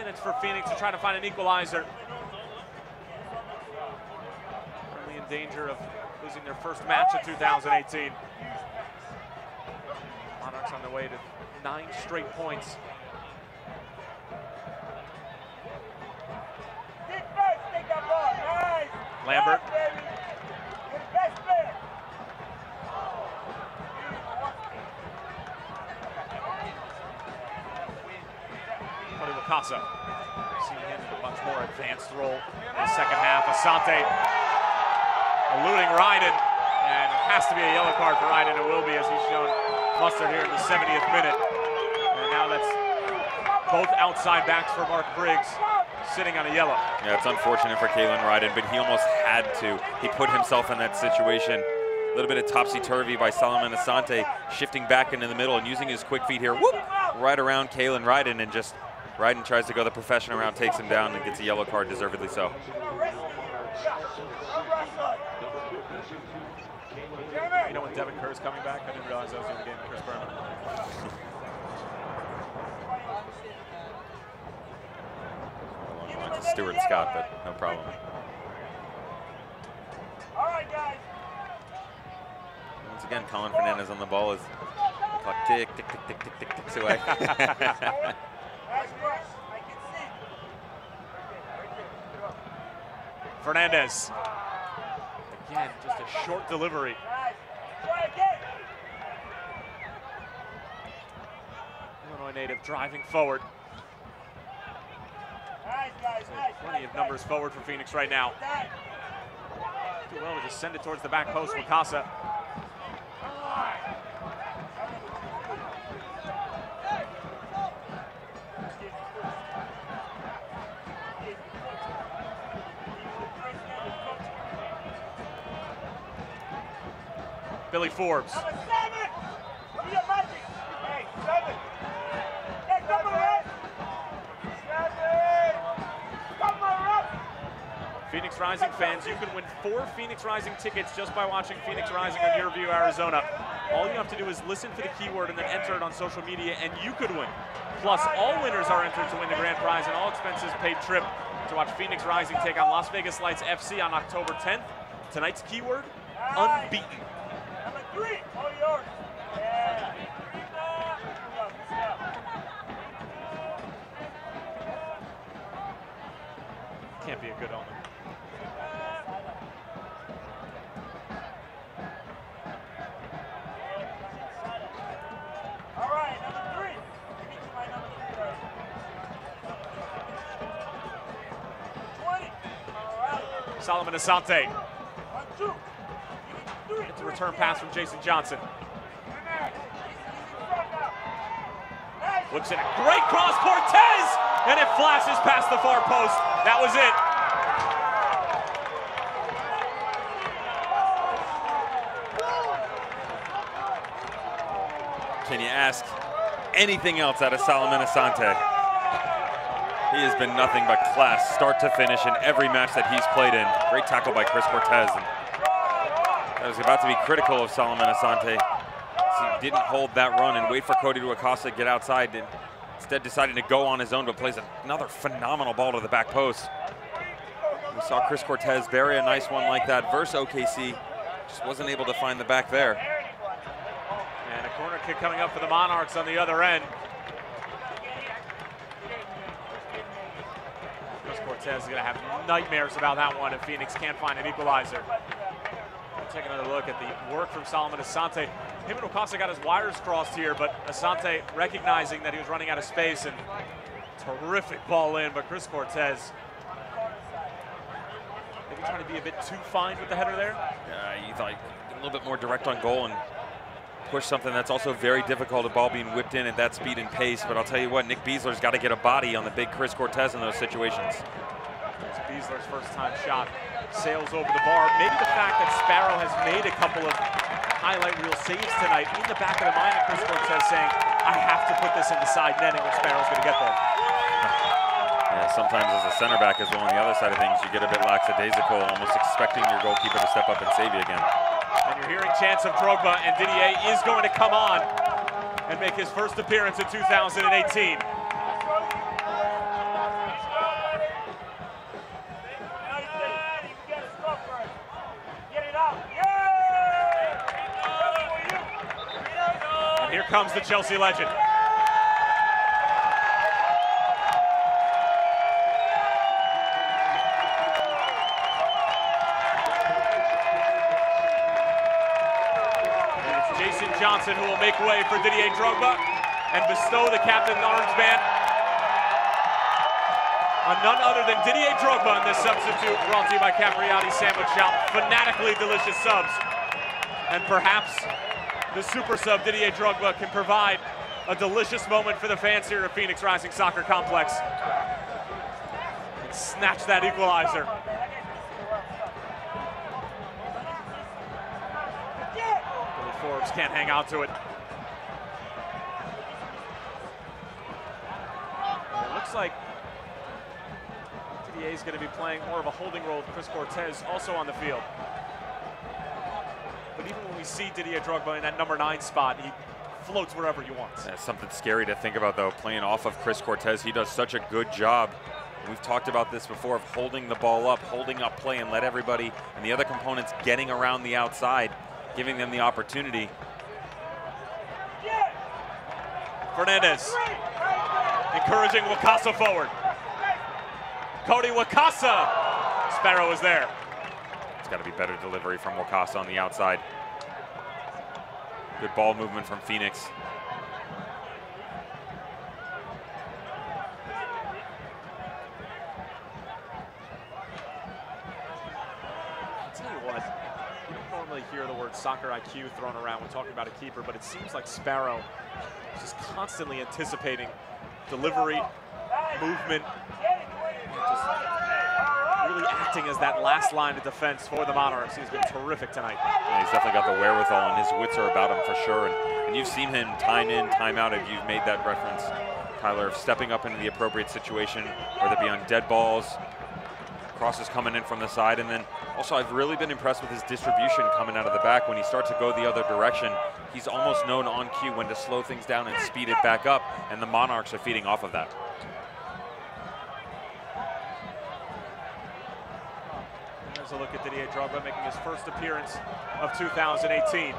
minutes for Phoenix to try to find an equalizer. Currently in danger of losing their first match of 2018. Monarchs on their way to 9 straight points. Lambert. Wakasa. Seeing him in a much more advanced role in the second half. Asante eluding Ryden, and it has to be a yellow card for Ryden. It will be, as he's shown mustard here in the 70th minute. And now that's both outside backs for Mark Briggs sitting on a yellow.
Yeah, it's unfortunate for Kalen Ryden, but he almost had to. He put himself in that situation. A little bit of topsy-turvy by Solomon Asante, shifting back into the middle and using his quick feet here, whoop, right around Kalen Ryden, and just Ryden tries to go the professional route, takes him down, and gets a yellow card, deservedly so.
You know when Devin Kerr's coming back? I didn't realize I was in the game with Chris Berman.
Along to Stuart Scott, but no problem.
All right, guys.
Once again, Colin Fernandez on the ball as the clock tick, tick, tick, tick, tick, tick, ticks away.
Fernandez. Again, just a short delivery. Illinois native driving forward. Plenty of numbers forward for Phoenix right now. Do well to just send it towards the back post. Wakasa. Billy Forbes. Phoenix Rising fans, you can win 4 Phoenix Rising tickets just by watching Phoenix Rising on Your View Arizona. All you have to do is listen for the keyword and then enter it on social media, and you could win. Plus, all winners are entered to win the grand prize and all expenses paid trip to watch Phoenix Rising take on Las Vegas Lights FC on October 10th. Tonight's keyword, unbeaten.
Number 3, all yours. Yeah.
Can't be a good omen.
All right, number 3. Give me to my number 3. 20. All right.
Solomon Asante.
1, 2.
It's a return pass from Jason Johnson. Looks at a great cross, Cortez, and it flashes past the far post. That was it.
Can you ask anything else out of Solomon Asante? He has been nothing but class, start to finish, in every match that he's played in. Great tackle by Chris Cortez. And I was about to be critical of Solomon Asante. He didn't hold that run and wait for Cody Wakasa to get outside, and instead deciding to go on his own, but plays another phenomenal ball to the back post. We saw Chris Cortez bury a nice one like that versus OKC. Just wasn't able to find the back there.
And a corner kick coming up for the Monarchs on the other end. Chris Cortez is going to have nightmares about that one if Phoenix can't find an equalizer. Take another look at the work from Solomon Asante. Him and Wakasa got his wires crossed here, but Asante recognizing that he was running out of space, and terrific ball in, but Chris Cortez maybe trying to be a bit too fine with the header there.
Yeah, he thought a little bit more direct on goal and push something that's also very difficult, a ball being whipped in at that speed and pace. But I'll tell you what, Nick Beasler's got to get a body on the big Chris Cortez in those situations.
It's Beasler's first time shot. Sails over the bar. Maybe the fact that Sparrow has made a couple of highlight reel saves tonight in the back of the mind of Chris Cortez saying, I have to put this in the side netting when Sparrow's going to get there.
Yeah, sometimes as a center back as well on the other side of things, you get a bit lackadaisical, almost expecting your goalkeeper to step up and save you again.
And you're hearing chants of Drogba, and Didier is going to come on and make his first appearance in 2018. comes the Chelsea legend. Johnson, who will make way for Didier Drogba and bestow the captain orange band on none other than Didier Drogba in this substitute, brought to you by Capriati Sandwich Shop. Fanatically delicious subs. And perhaps the super sub Didier Drogba can provide a delicious moment for the fans here at Phoenix Rising Soccer Complex. And snatch that equalizer. Forbes can't hang out to it. It looks like Didier is going to be playing more of a holding role with Chris Cortez also on the field. But even when we see Didier Drogba in that number 9 spot, he floats wherever he wants.
That's something scary to think about, though, playing off of Chris Cortez. He does such a good job. We've talked about this before, of holding the ball up, holding up play, and let everybody and the other components getting around the outside, giving them the opportunity.
Fernandez encouraging Wakasa forward. Cody Wakasa. Sparrow is there.
It's got to be better delivery from Wakasa on the outside. Good ball movement from Phoenix.
I'll tell you what, you don't normally hear the word soccer IQ thrown around when talking about a keeper, but it seems like Sparrow is just constantly anticipating delivery, movement, just really acting as that last line of defense for the Monarchs. He's been terrific tonight.
Yeah, he's definitely got the wherewithal, and his wits are about him for sure. And you've seen him time in, time out, if you've made that reference, Tyler, of stepping up into the appropriate situation, whether it be on dead balls, crosses coming in from the side, and then also I've really been impressed with his distribution coming out of the back. When he starts to go the other direction, he's almost known on cue when to slow things down and speed it back up, and the Monarchs are feeding off of that.
There's a look at Didier Drogba making his first appearance of 2018.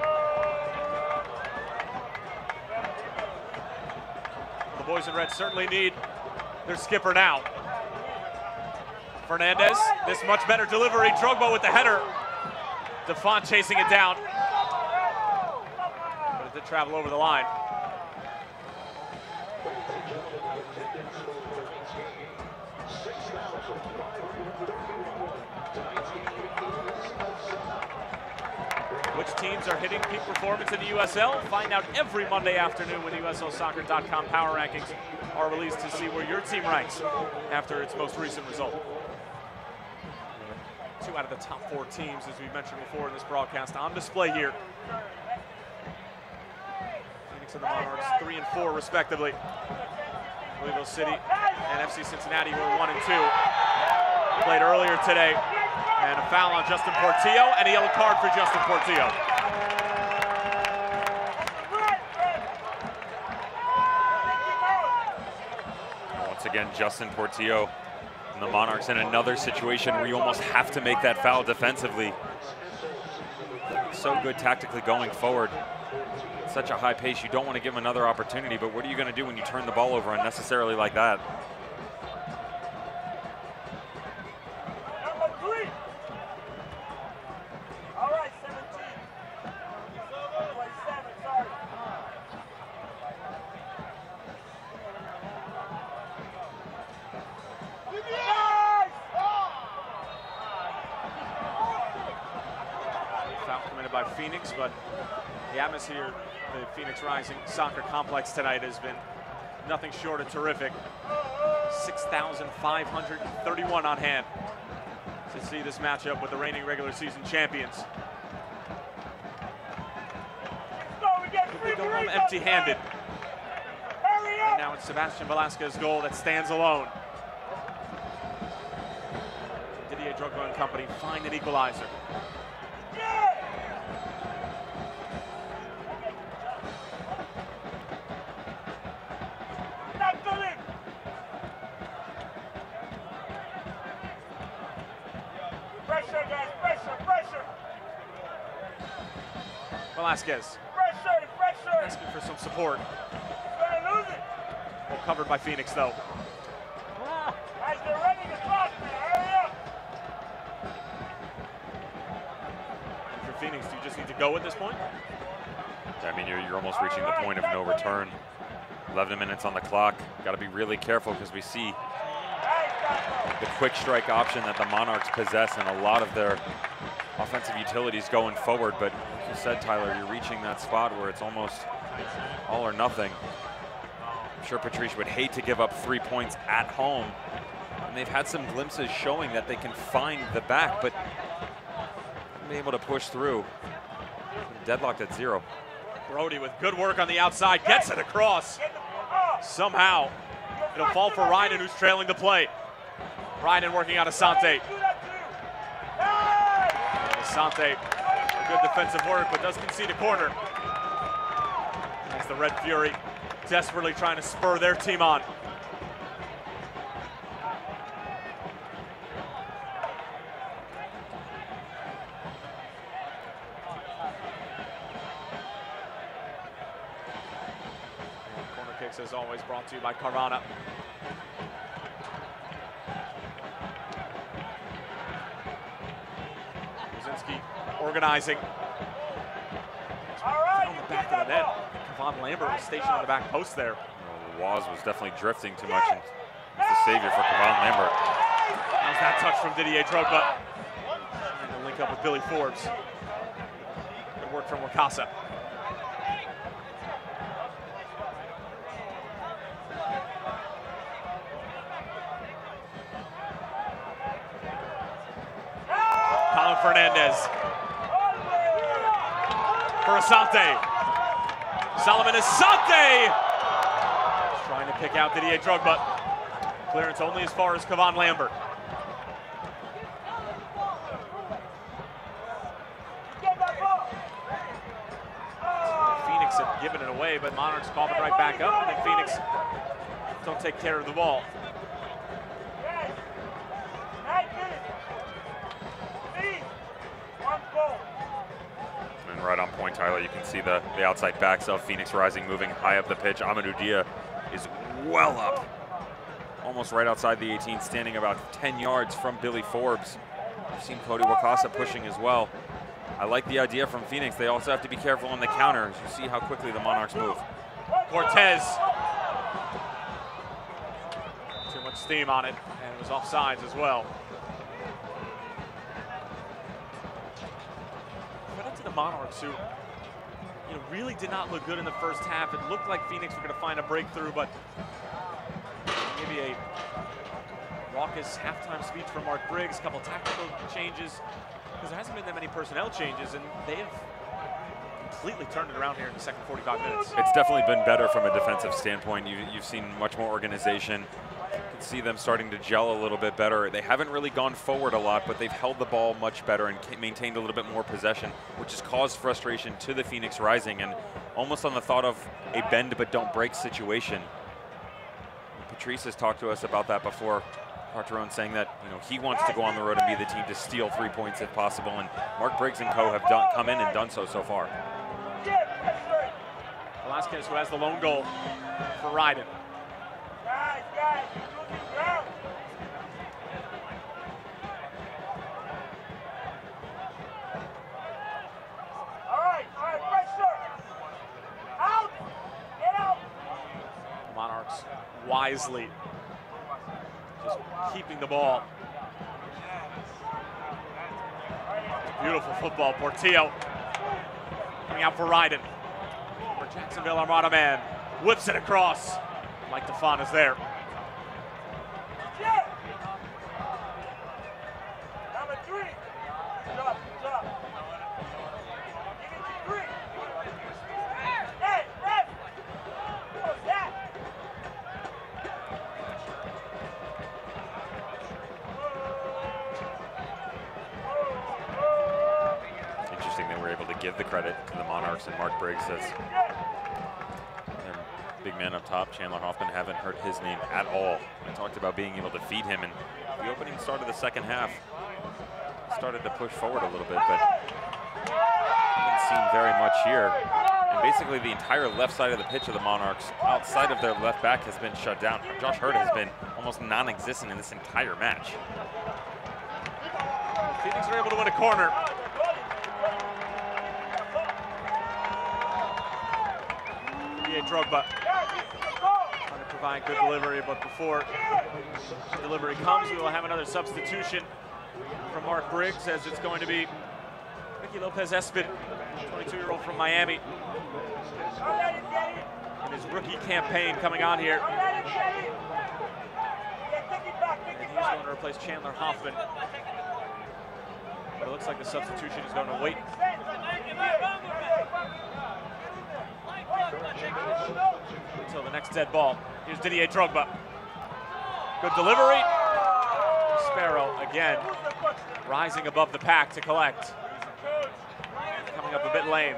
The boys in red certainly need their skipper now. Fernandez, this much better delivery. Drogba with the header. Defont chasing it down. But it did travel over the line. Which teams are hitting peak performance in the USL? Find out every Monday afternoon when USLsoccer.com power rankings are released to see where your team ranks after its most recent result. 2 out of the top 4 teams, as we mentioned before in this broadcast, on display here. Phoenix and the Monarchs, 3 and 4 respectively. Louisville City and FC Cincinnati were 1 and 2. Played earlier today. And a foul on Justin Portillo, and a yellow card for Justin Portillo.
Once again, Justin Portillo and the Monarchs in another situation where you almost have to make that foul defensively. So good tactically going forward. Such a high pace, you don't want to give him another opportunity, but what are you going to do when you turn the ball over unnecessarily like that?
By Phoenix, but the atmosphere at the Phoenix Rising Soccer Complex tonight has been nothing short of terrific. 6,531 on hand to see this matchup with the reigning regular season champions. They go home empty-handed. And now it's Sebastian Velasquez's goal that stands alone. Didier Drogba and company find an equalizer. Velasquez asking for some support. Well covered by Phoenix, though.
Guys, they're ready to cross, man. Hurry up.
And for Phoenix, do you just need to go at this point?
I mean, you're almost reaching the point of no return. 11 minutes on the clock. Got to be really careful because we see the quick strike option that the Monarchs possess and a lot of their offensive utilities going forward. But like you said, Tyler, you're reaching that spot where it's almost all or nothing. I'm sure Patrice would hate to give up 3 points at home. And they've had some glimpses showing that they can find the back, but been able to push through. Deadlocked at 0.
Brody with good work on the outside, gets it across. Somehow, it'll fall for Ryden, who's trailing the play. Ryden working on Asante. Asante, good defensive work, but does concede a corner. As the Red Fury desperately trying to spur their team on. Corner kicks, as always, brought to you by Carvana. Organizing. On the back of the net. Kevon Lambert was stationed on the back post there.
Waz was definitely drifting too much, and he's the savior for Kevon Lambert.
How's that touch from Didier Drogba? Trying to link up with Billy Forbes. Good work from Wakasa. Colin Fernandez. For Asante. Solomon Asante! Trying to pick out Didier Drogba. Clearance only as far as Kevon Lambert. Phoenix have given it away, but Monarchs call it right back up, and then Phoenix don't take care of the ball.
And right on point, Tyler, you can see the outside backs of Phoenix Rising moving high up the pitch. Amadou Dia is well up, almost right outside the 18, standing about 10 yards from Billy Forbes. I've seen Cody Wakasa pushing as well. I like the idea from Phoenix. They also have to be careful on the counter, as you see how quickly the Monarchs move.
Cortez. Too much steam on it, and it was offsides as well. Credit to the Monarchs, who really did not look good in the first half. It looked like Phoenix were going to find a breakthrough, but maybe a raucous halftime speech from Mark Briggs, a couple tactical changes, because there hasn't been that many personnel changes, and they have completely turned it around here in the second 45 minutes.
It's definitely been better from a defensive standpoint. You've seen much more organization. You can see them starting to gel a little bit better. They haven't really gone forward a lot, but they've held the ball much better and maintained a little bit more possession, which has caused frustration to the Phoenix Rising, and almost on the thought of a bend but don't break situation. Patrice has talked to us about that before. Carterone saying that he wants to go on the road and be the team to steal 3 points if possible, and Mark Briggs and co have come in and done so far.
Velasquez, who has the lone goal for Ryden.
Guys, all right, pressure. Out, get out.
Monarchs wisely just keeping the ball. Beautiful football. Portillo coming out for Ryden. For Jacksonville Armada man. Whips it across. Mike DeFon is there.
Number 3. Drop. Give it to 3. Hey, ref. What was that?
Interesting that we're able to give the credit to the Monarchs, and Mark Briggs says big man up top, Chandler Hoffman, haven't heard his name at all. I talked about being able to feed him, and the opening start of the second half started to push forward a little bit, but haven't seen very much here. And basically the entire left side of the pitch of the Monarchs, outside of their left back, has been shut down. Josh Hurd has been almost non-existent in this entire match.
Phoenix are able to win a corner. Drogba trying to provide good delivery, but before the delivery comes, we will have another substitution from Mark Briggs, as it's going to be Ricky Lopez-Espin, 22-year-old from Miami, in his rookie campaign coming on here. And he's going to replace Chandler Hoffman. But it looks like the substitution is going to wait until the next dead ball. Here's Didier Drogba. Good delivery. Sparrow again rising above the pack to collect. Coming up a bit lame.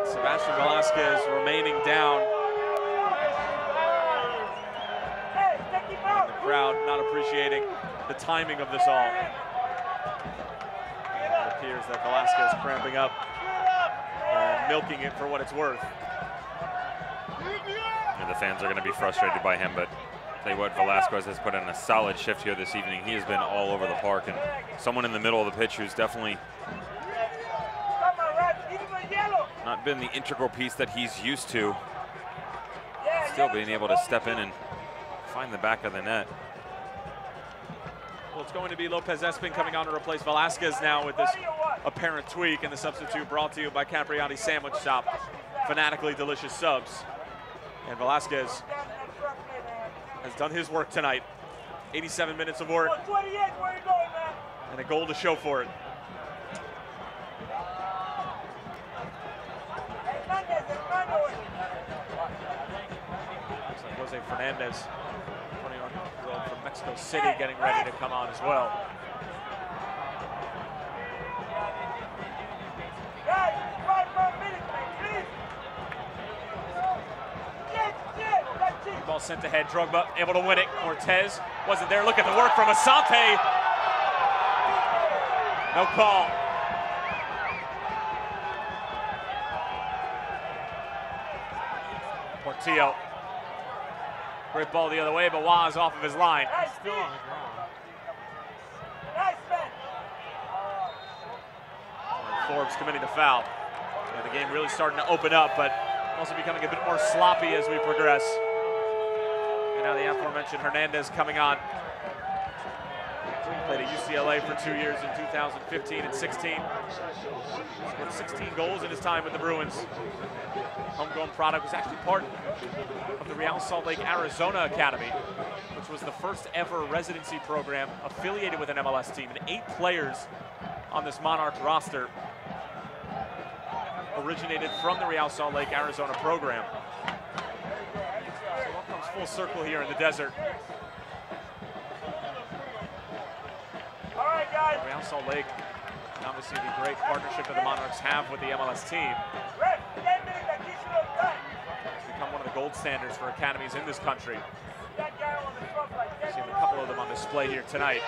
Sebastian Velasquez remaining down. The crowd not appreciating the timing of this all. It appears that Velasquez cramping up and milking it for what it's worth.
And the fans are going to be frustrated by him, but tell you what, Velasquez has put in a solid shift here this evening. He has been all over the park, and someone in the middle of the pitch who's definitely not been the integral piece that he's used to. Still being able to step in and find the back of the net.
Well, it's going to be Lopez-Espin coming on to replace Velasquez now with this apparent tweak, and the substitute brought to you by Capriati Sandwich Shop. Fanatically delicious subs. And Velasquez has done his work tonight. 87 minutes of work and a goal to show for it. Jose Fernandez, 21-year-old from Mexico City, getting ready to come on as well. Ball sent ahead, Drogba able to win it. Cortez wasn't there. Look at the work from Asante. No call. Portillo. Great ball the other way, but Waz off of his line. Still on the ground. Forbes committing the foul. Yeah, the game really starting to open up, but also becoming a bit more sloppy as we progress. And now the aforementioned Hernandez coming on. Played at UCLA for 2 years in 2015 and 16. Scored 16 goals in his time with the Bruins. Homegrown product, was actually part of the Real Salt Lake, Arizona Academy, which was the first ever residency program affiliated with an MLS team. And 8 players on this Monarch roster originated from the Real Salt Lake, Arizona program. So what comes full circle here in the desert. Real Salt Lake, and obviously the great partnership that the Monarchs have with the MLS team. It's become one of the gold standards for academies in this country. We've seen a couple of them on display here tonight.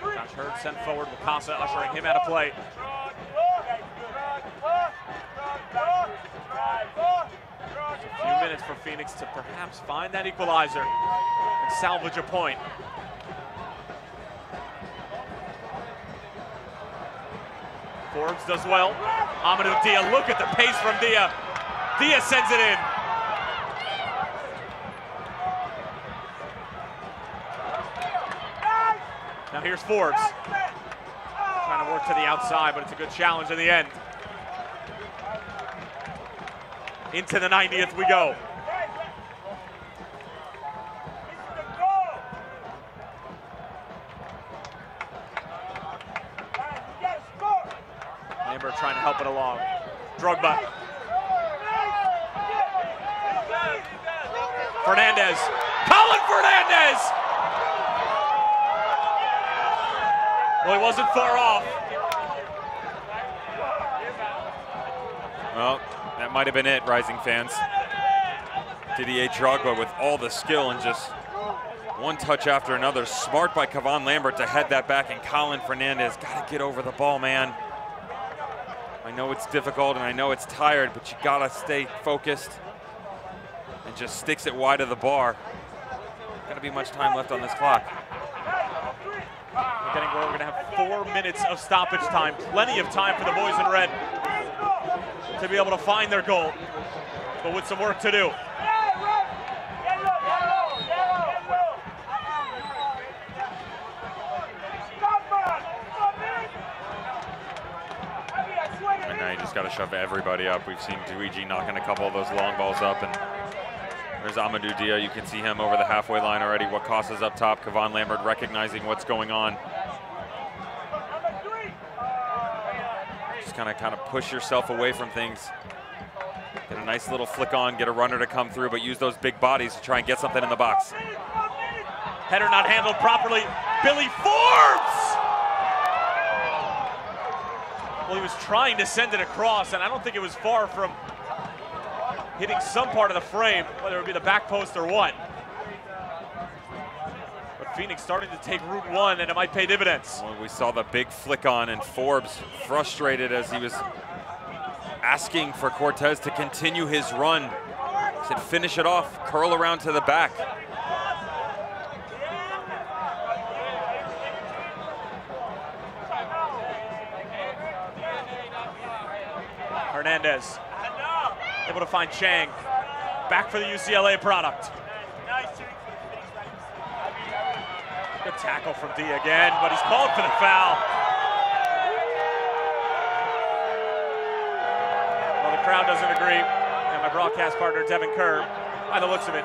Josh Hurd sent forward, Wakasa ushering him out of play. A few minutes for Phoenix to perhaps find that equalizer and salvage a point. Forbes does well. Amadou Dia, look at the pace from Dia. Dia sends it in. Now here's Forbes. Trying to work to the outside, but it's a good challenge in the end. Into the 90th we go. Lambert trying to help it along. Drogba. Fernandez Colin Fernandez! Well, he wasn't far off.
Well, that might have been it, Rising fans. Didier Drogba with all the skill and just one touch after another. Smart by Kavan Lambert to head that back, and Colin Fernandez got to get over the ball, man. I know it's difficult and I know it's tired, but you got to stay focused, and just sticks it wide of the bar. Not gonna be much time left on this clock.
We're getting where we're gonna have 4 minutes of stoppage time. Plenty of time for the boys in red to be able to find their goal, but with some work to do.
And now you just got to shove everybody up. We've seen Luigi knocking a couple of those long balls up, and there's Amadou Dia. You can see him over the halfway line already. Wakasa's up top. Kavan Lambert recognizing what's going on. Just kind of push yourself away from things. Get a nice little flick on, get a runner to come through, but use those big bodies to try and get something in the box.
Header not handled properly. Billy Forbes! Well, he was trying to send it across, and I don't think it was far from hitting some part of the frame, whether it be the back post or what. But Phoenix starting to take Route 1, and it might pay dividends.
Well, we saw the big flick on, and Forbes frustrated as he was asking for Cortez to continue his run. He said, finish it off, curl around to the back.
Hernandez able to find Chang. Back for the UCLA product. Good tackle from D again, but he's called for the foul. Well, the crowd doesn't agree, and my broadcast partner, Devin Kerr, by the looks of it.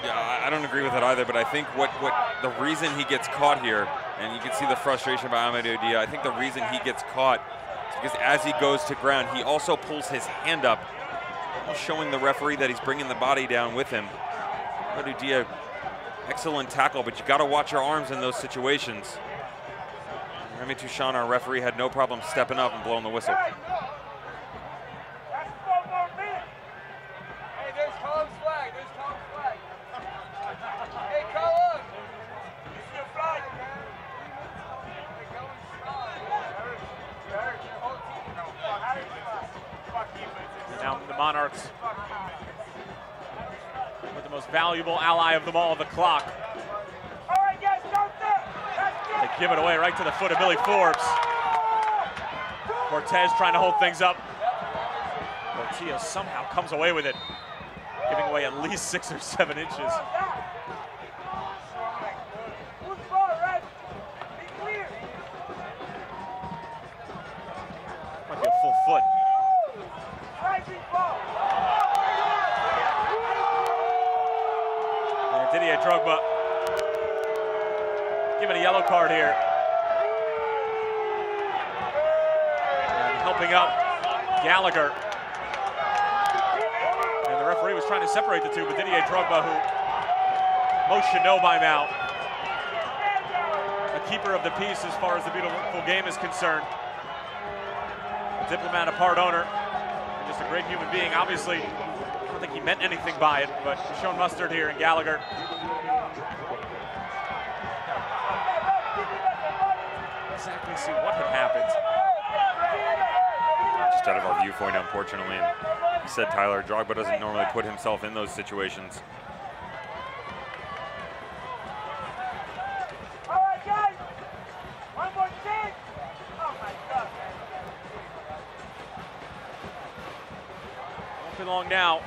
Yeah, I don't agree with it either, but I think what the reason he gets caught here, and you can see the frustration by Amadou Dia, I think the reason he gets caught is because as he goes to ground, he also pulls his hand up, showing the referee that he's bringing the body down with him. Amadou Dia, excellent tackle, but you got to watch your arms in those situations. Remy Touchon, our referee, had no problem stepping up and blowing the whistle.
Now the Monarchs with the most valuable ally of them all, the clock. They give it away right to the foot of Billy Forbes. Cortez trying to hold things up. Portillo somehow comes away with it, giving away at least 6 or 7 inches. Might be a full foot. And Didier Drogba given a yellow card here. And helping up Gallagher. And the referee was trying to separate the two, but Didier Drogba, who most should know by now, a keeper of the peace as far as the beautiful game is concerned. A diplomat, a part owner, and just a great human being. Obviously, I don't think he meant anything by it, but he's shown mustard here in Gallagher. Exactly see what had happened.
Just out of our viewpoint, unfortunately. And you said, Tyler, Drogba doesn't normally put himself in those situations.
Won't be long now.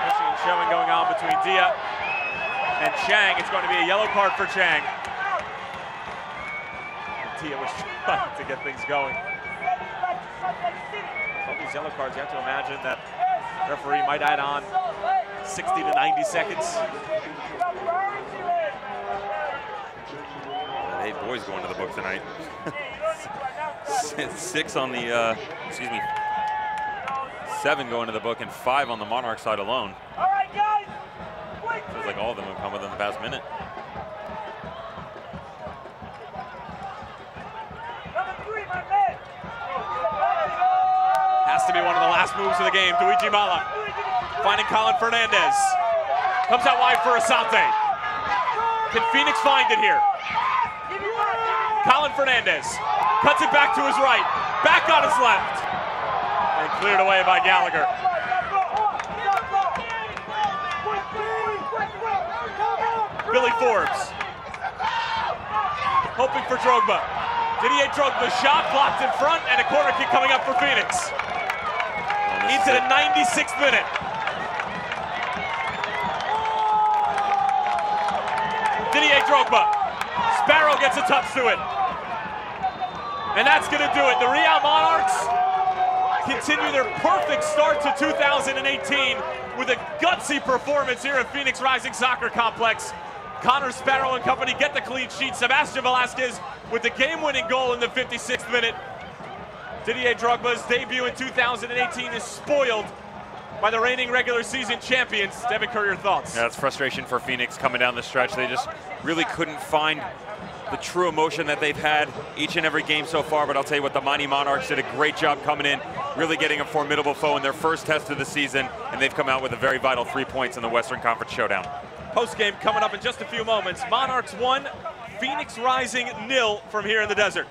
Pushing and shoving going on between Dia and Chang. It's going to be a yellow card for Chang. Dia was trying to get things going. All these yellow cards, you have to imagine that referee might add on 60 to 90 seconds.
8 boys going to the book tonight. 6 on the, 7 going to the book and 5 on the Monarch side alone.
All right, guys.
Feels like all of them have come within the past minute.
Number 3, my man.
Has to be one of the last moves of the game. Luigi Mala finding Colin Fernandez. Comes out wide for Asante. Can Phoenix find it here? Colin Fernandez cuts it back to his right. Back on his left. And cleared away by Gallagher. Billy Forbes. Hoping for Drogba. Didier Drogba shot blocked in front and a corner kick coming up for Phoenix. Into the 96th minute. Didier Drogba. Sparrow gets a touch to it. And that's going to do it. The Real Monarchs continue their perfect start to 2018 with a gutsy performance here at Phoenix Rising Soccer Complex. Connor Sparrow and company get the clean sheet. Sebastian Velasquez with the game-winning goal in the 56th minute. Didier Drogba's debut in 2018 is spoiled by the reigning regular season champions. Devin Kerr, your thoughts?
Yeah, it's frustration for Phoenix coming down the stretch. They just really couldn't find the true emotion that they've had each and every game so far, but I'll tell you what, the mighty Monarchs did a great job coming in, really getting a formidable foe in their first test of the season, and they've come out with a very vital 3 points in the Western Conference Showdown.
Post-game coming up in just a few moments. Monarchs 1, Phoenix Rising 0 from here in the desert.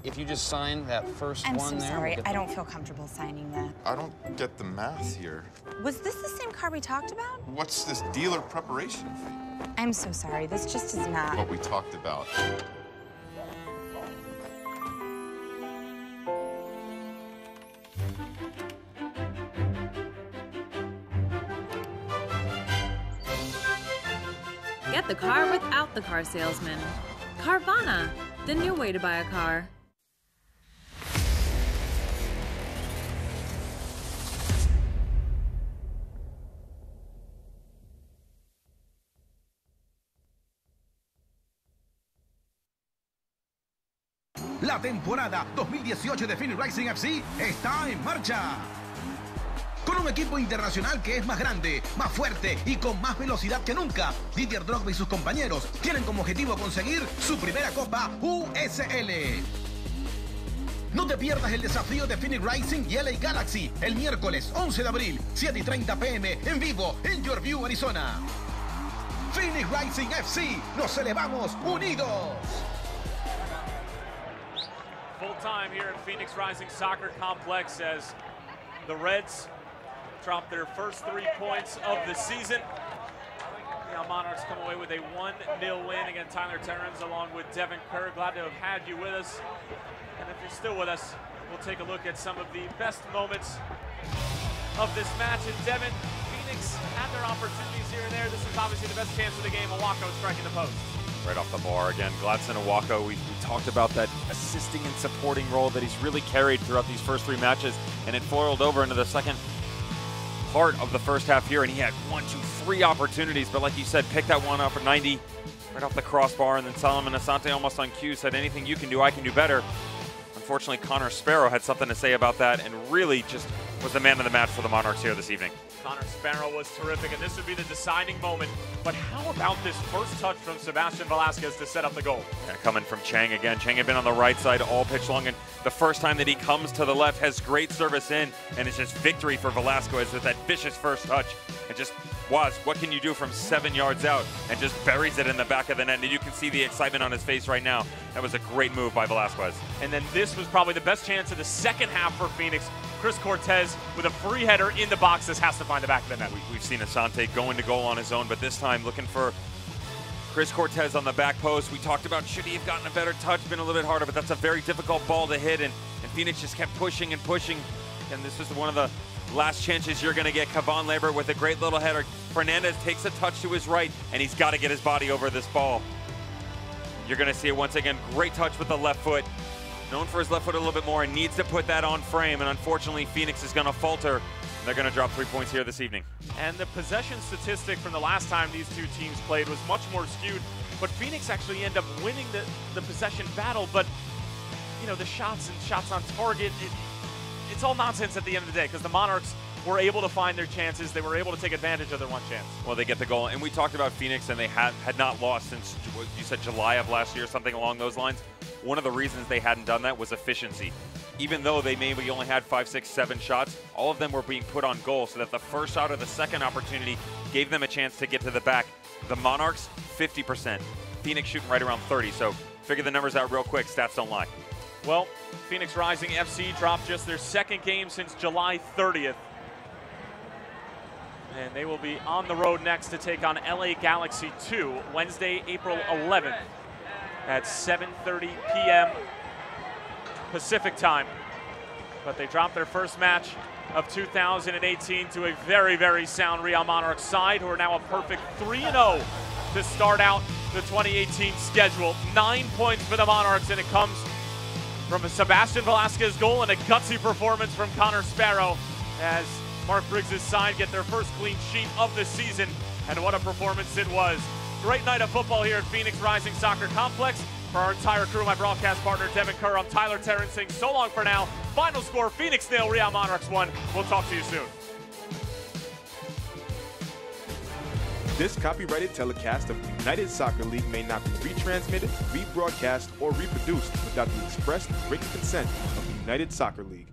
If you just sign that first
I'm
one
so
there.
sorry. I don't feel comfortable signing that.
I don't get the math here.
Was this the same car we talked about?
What's this dealer preparation fee?
I'm so sorry. This just is not.
What we talked about.
Get the car without the car salesman. Carvana, the new way to buy a car.
La temporada 2018 de Phoenix Rising FC está en marcha. Con un equipo internacional que es más grande, más fuerte y con más velocidad que nunca, Didier Drogba y sus compañeros tienen como objetivo conseguir su primera Copa USL. No te pierdas el desafío de Phoenix Rising y LA Galaxy el miércoles 11 de abril, 7:30 p.m. en vivo en Yorkview, Arizona. Phoenix Rising FC, nos elevamos unidos.
Full time here at Phoenix Rising Soccer Complex as the Reds drop their first 3 points of the season. Now Monarchs come away with a 1-0 win against Tyler Terrence along with Devin Kerr. Glad to have had you with us. And if you're still with us, we'll take a look at some of the best moments of this match. And Devin, Phoenix had their opportunities here and there. This is obviously the best chance of the game. Owako striking the post.
Right off the bar again, Gladson Owako, we talked about that assisting and supporting role that he's really carried throughout these first 3 matches, and it foiled over into the second part of the first half here, and he had 1, 2, 3 opportunities, but like you said, picked that one up at 90, right off the crossbar, and then Solomon Asante almost on cue said, anything you can do, I can do better. Unfortunately, Connor Sparrow had something to say about that and really just was the man of the match for the Monarchs here this evening.
Connor Sparrow was terrific, and this would be the deciding moment. But how about this first touch from Sebastian Velasquez to set up the goal?
And coming from Chang again. Chang had been on the right side all pitch long, and the first time that he comes to the left has great service in, and it's just victory for Velasquez with that vicious first touch. It just was, what can you do from 7 yards out, and just buries it in the back of the net, and you can see the excitement on his face right now. That was a great move by Velasquez.
And then this was probably the best chance of the second half for Phoenix. Chris Cortez with a free header in the box. This has to find the back of the net.
We've seen Asante go into goal on his own, but this time looking for Chris Cortez on the back post. We talked about should he have gotten a better touch, been a little bit harder, but that's a very difficult ball to hit, and Phoenix just kept pushing and pushing, and this was one of the last chances you're going to get. Kavan Labor with a great little header. Fernandez takes a touch to his right, and he's got to get his body over this ball. You're going to see it once again. Great touch with the left foot. known for his left foot a little bit more and needs to put that on frame, and unfortunately Phoenix is going to falter. They're going to drop 3 points here this evening.
And the possession statistic from the last time these two teams played was much more skewed, but Phoenix actually ended up winning the possession battle. But you know, the shots and shots on target, it's all nonsense at the end of the day, because the Monarchs were able to find their chances. They were able to take advantage of their one chance.
Well, they get the goal, and we talked about Phoenix, and they had not lost since, you said July of last year, something along those lines. One of the reasons they hadn't done that was efficiency. Even though they maybe only had 5, 6, 7 shots, all of them were being put on goal, so that the first shot or the second opportunity gave them a chance to get to the back. The Monarchs, 50%. Phoenix shooting right around 30, so figure the numbers out real quick. Stats don't lie.
Well, Phoenix Rising FC dropped just their second game since July 30th. And they will be on the road next to take on LA Galaxy 2, Wednesday, April 11th at 7:30 p.m. Pacific time. But they dropped their first match of 2018 to a very, very sound Real Monarchs side, who are now a perfect 3-0 to start out the 2018 schedule. 9 points for the Monarchs, and it comes from a Sebastian Velasquez goal and a gutsy performance from Connor Sparrow as Mark Briggs' side get their first clean sheet of the season, and what a performance it was. Great night of football here at Phoenix Rising Soccer Complex. For our entire crew, my broadcast partner Devin Kerr, I'm Tyler Terran saying so long for now. Final score, Phoenix 0, Real Monarchs 1. We'll talk to you soon.
This copyrighted telecast of the United Soccer League may not be retransmitted, rebroadcast, or reproduced without the express written consent of the United Soccer League.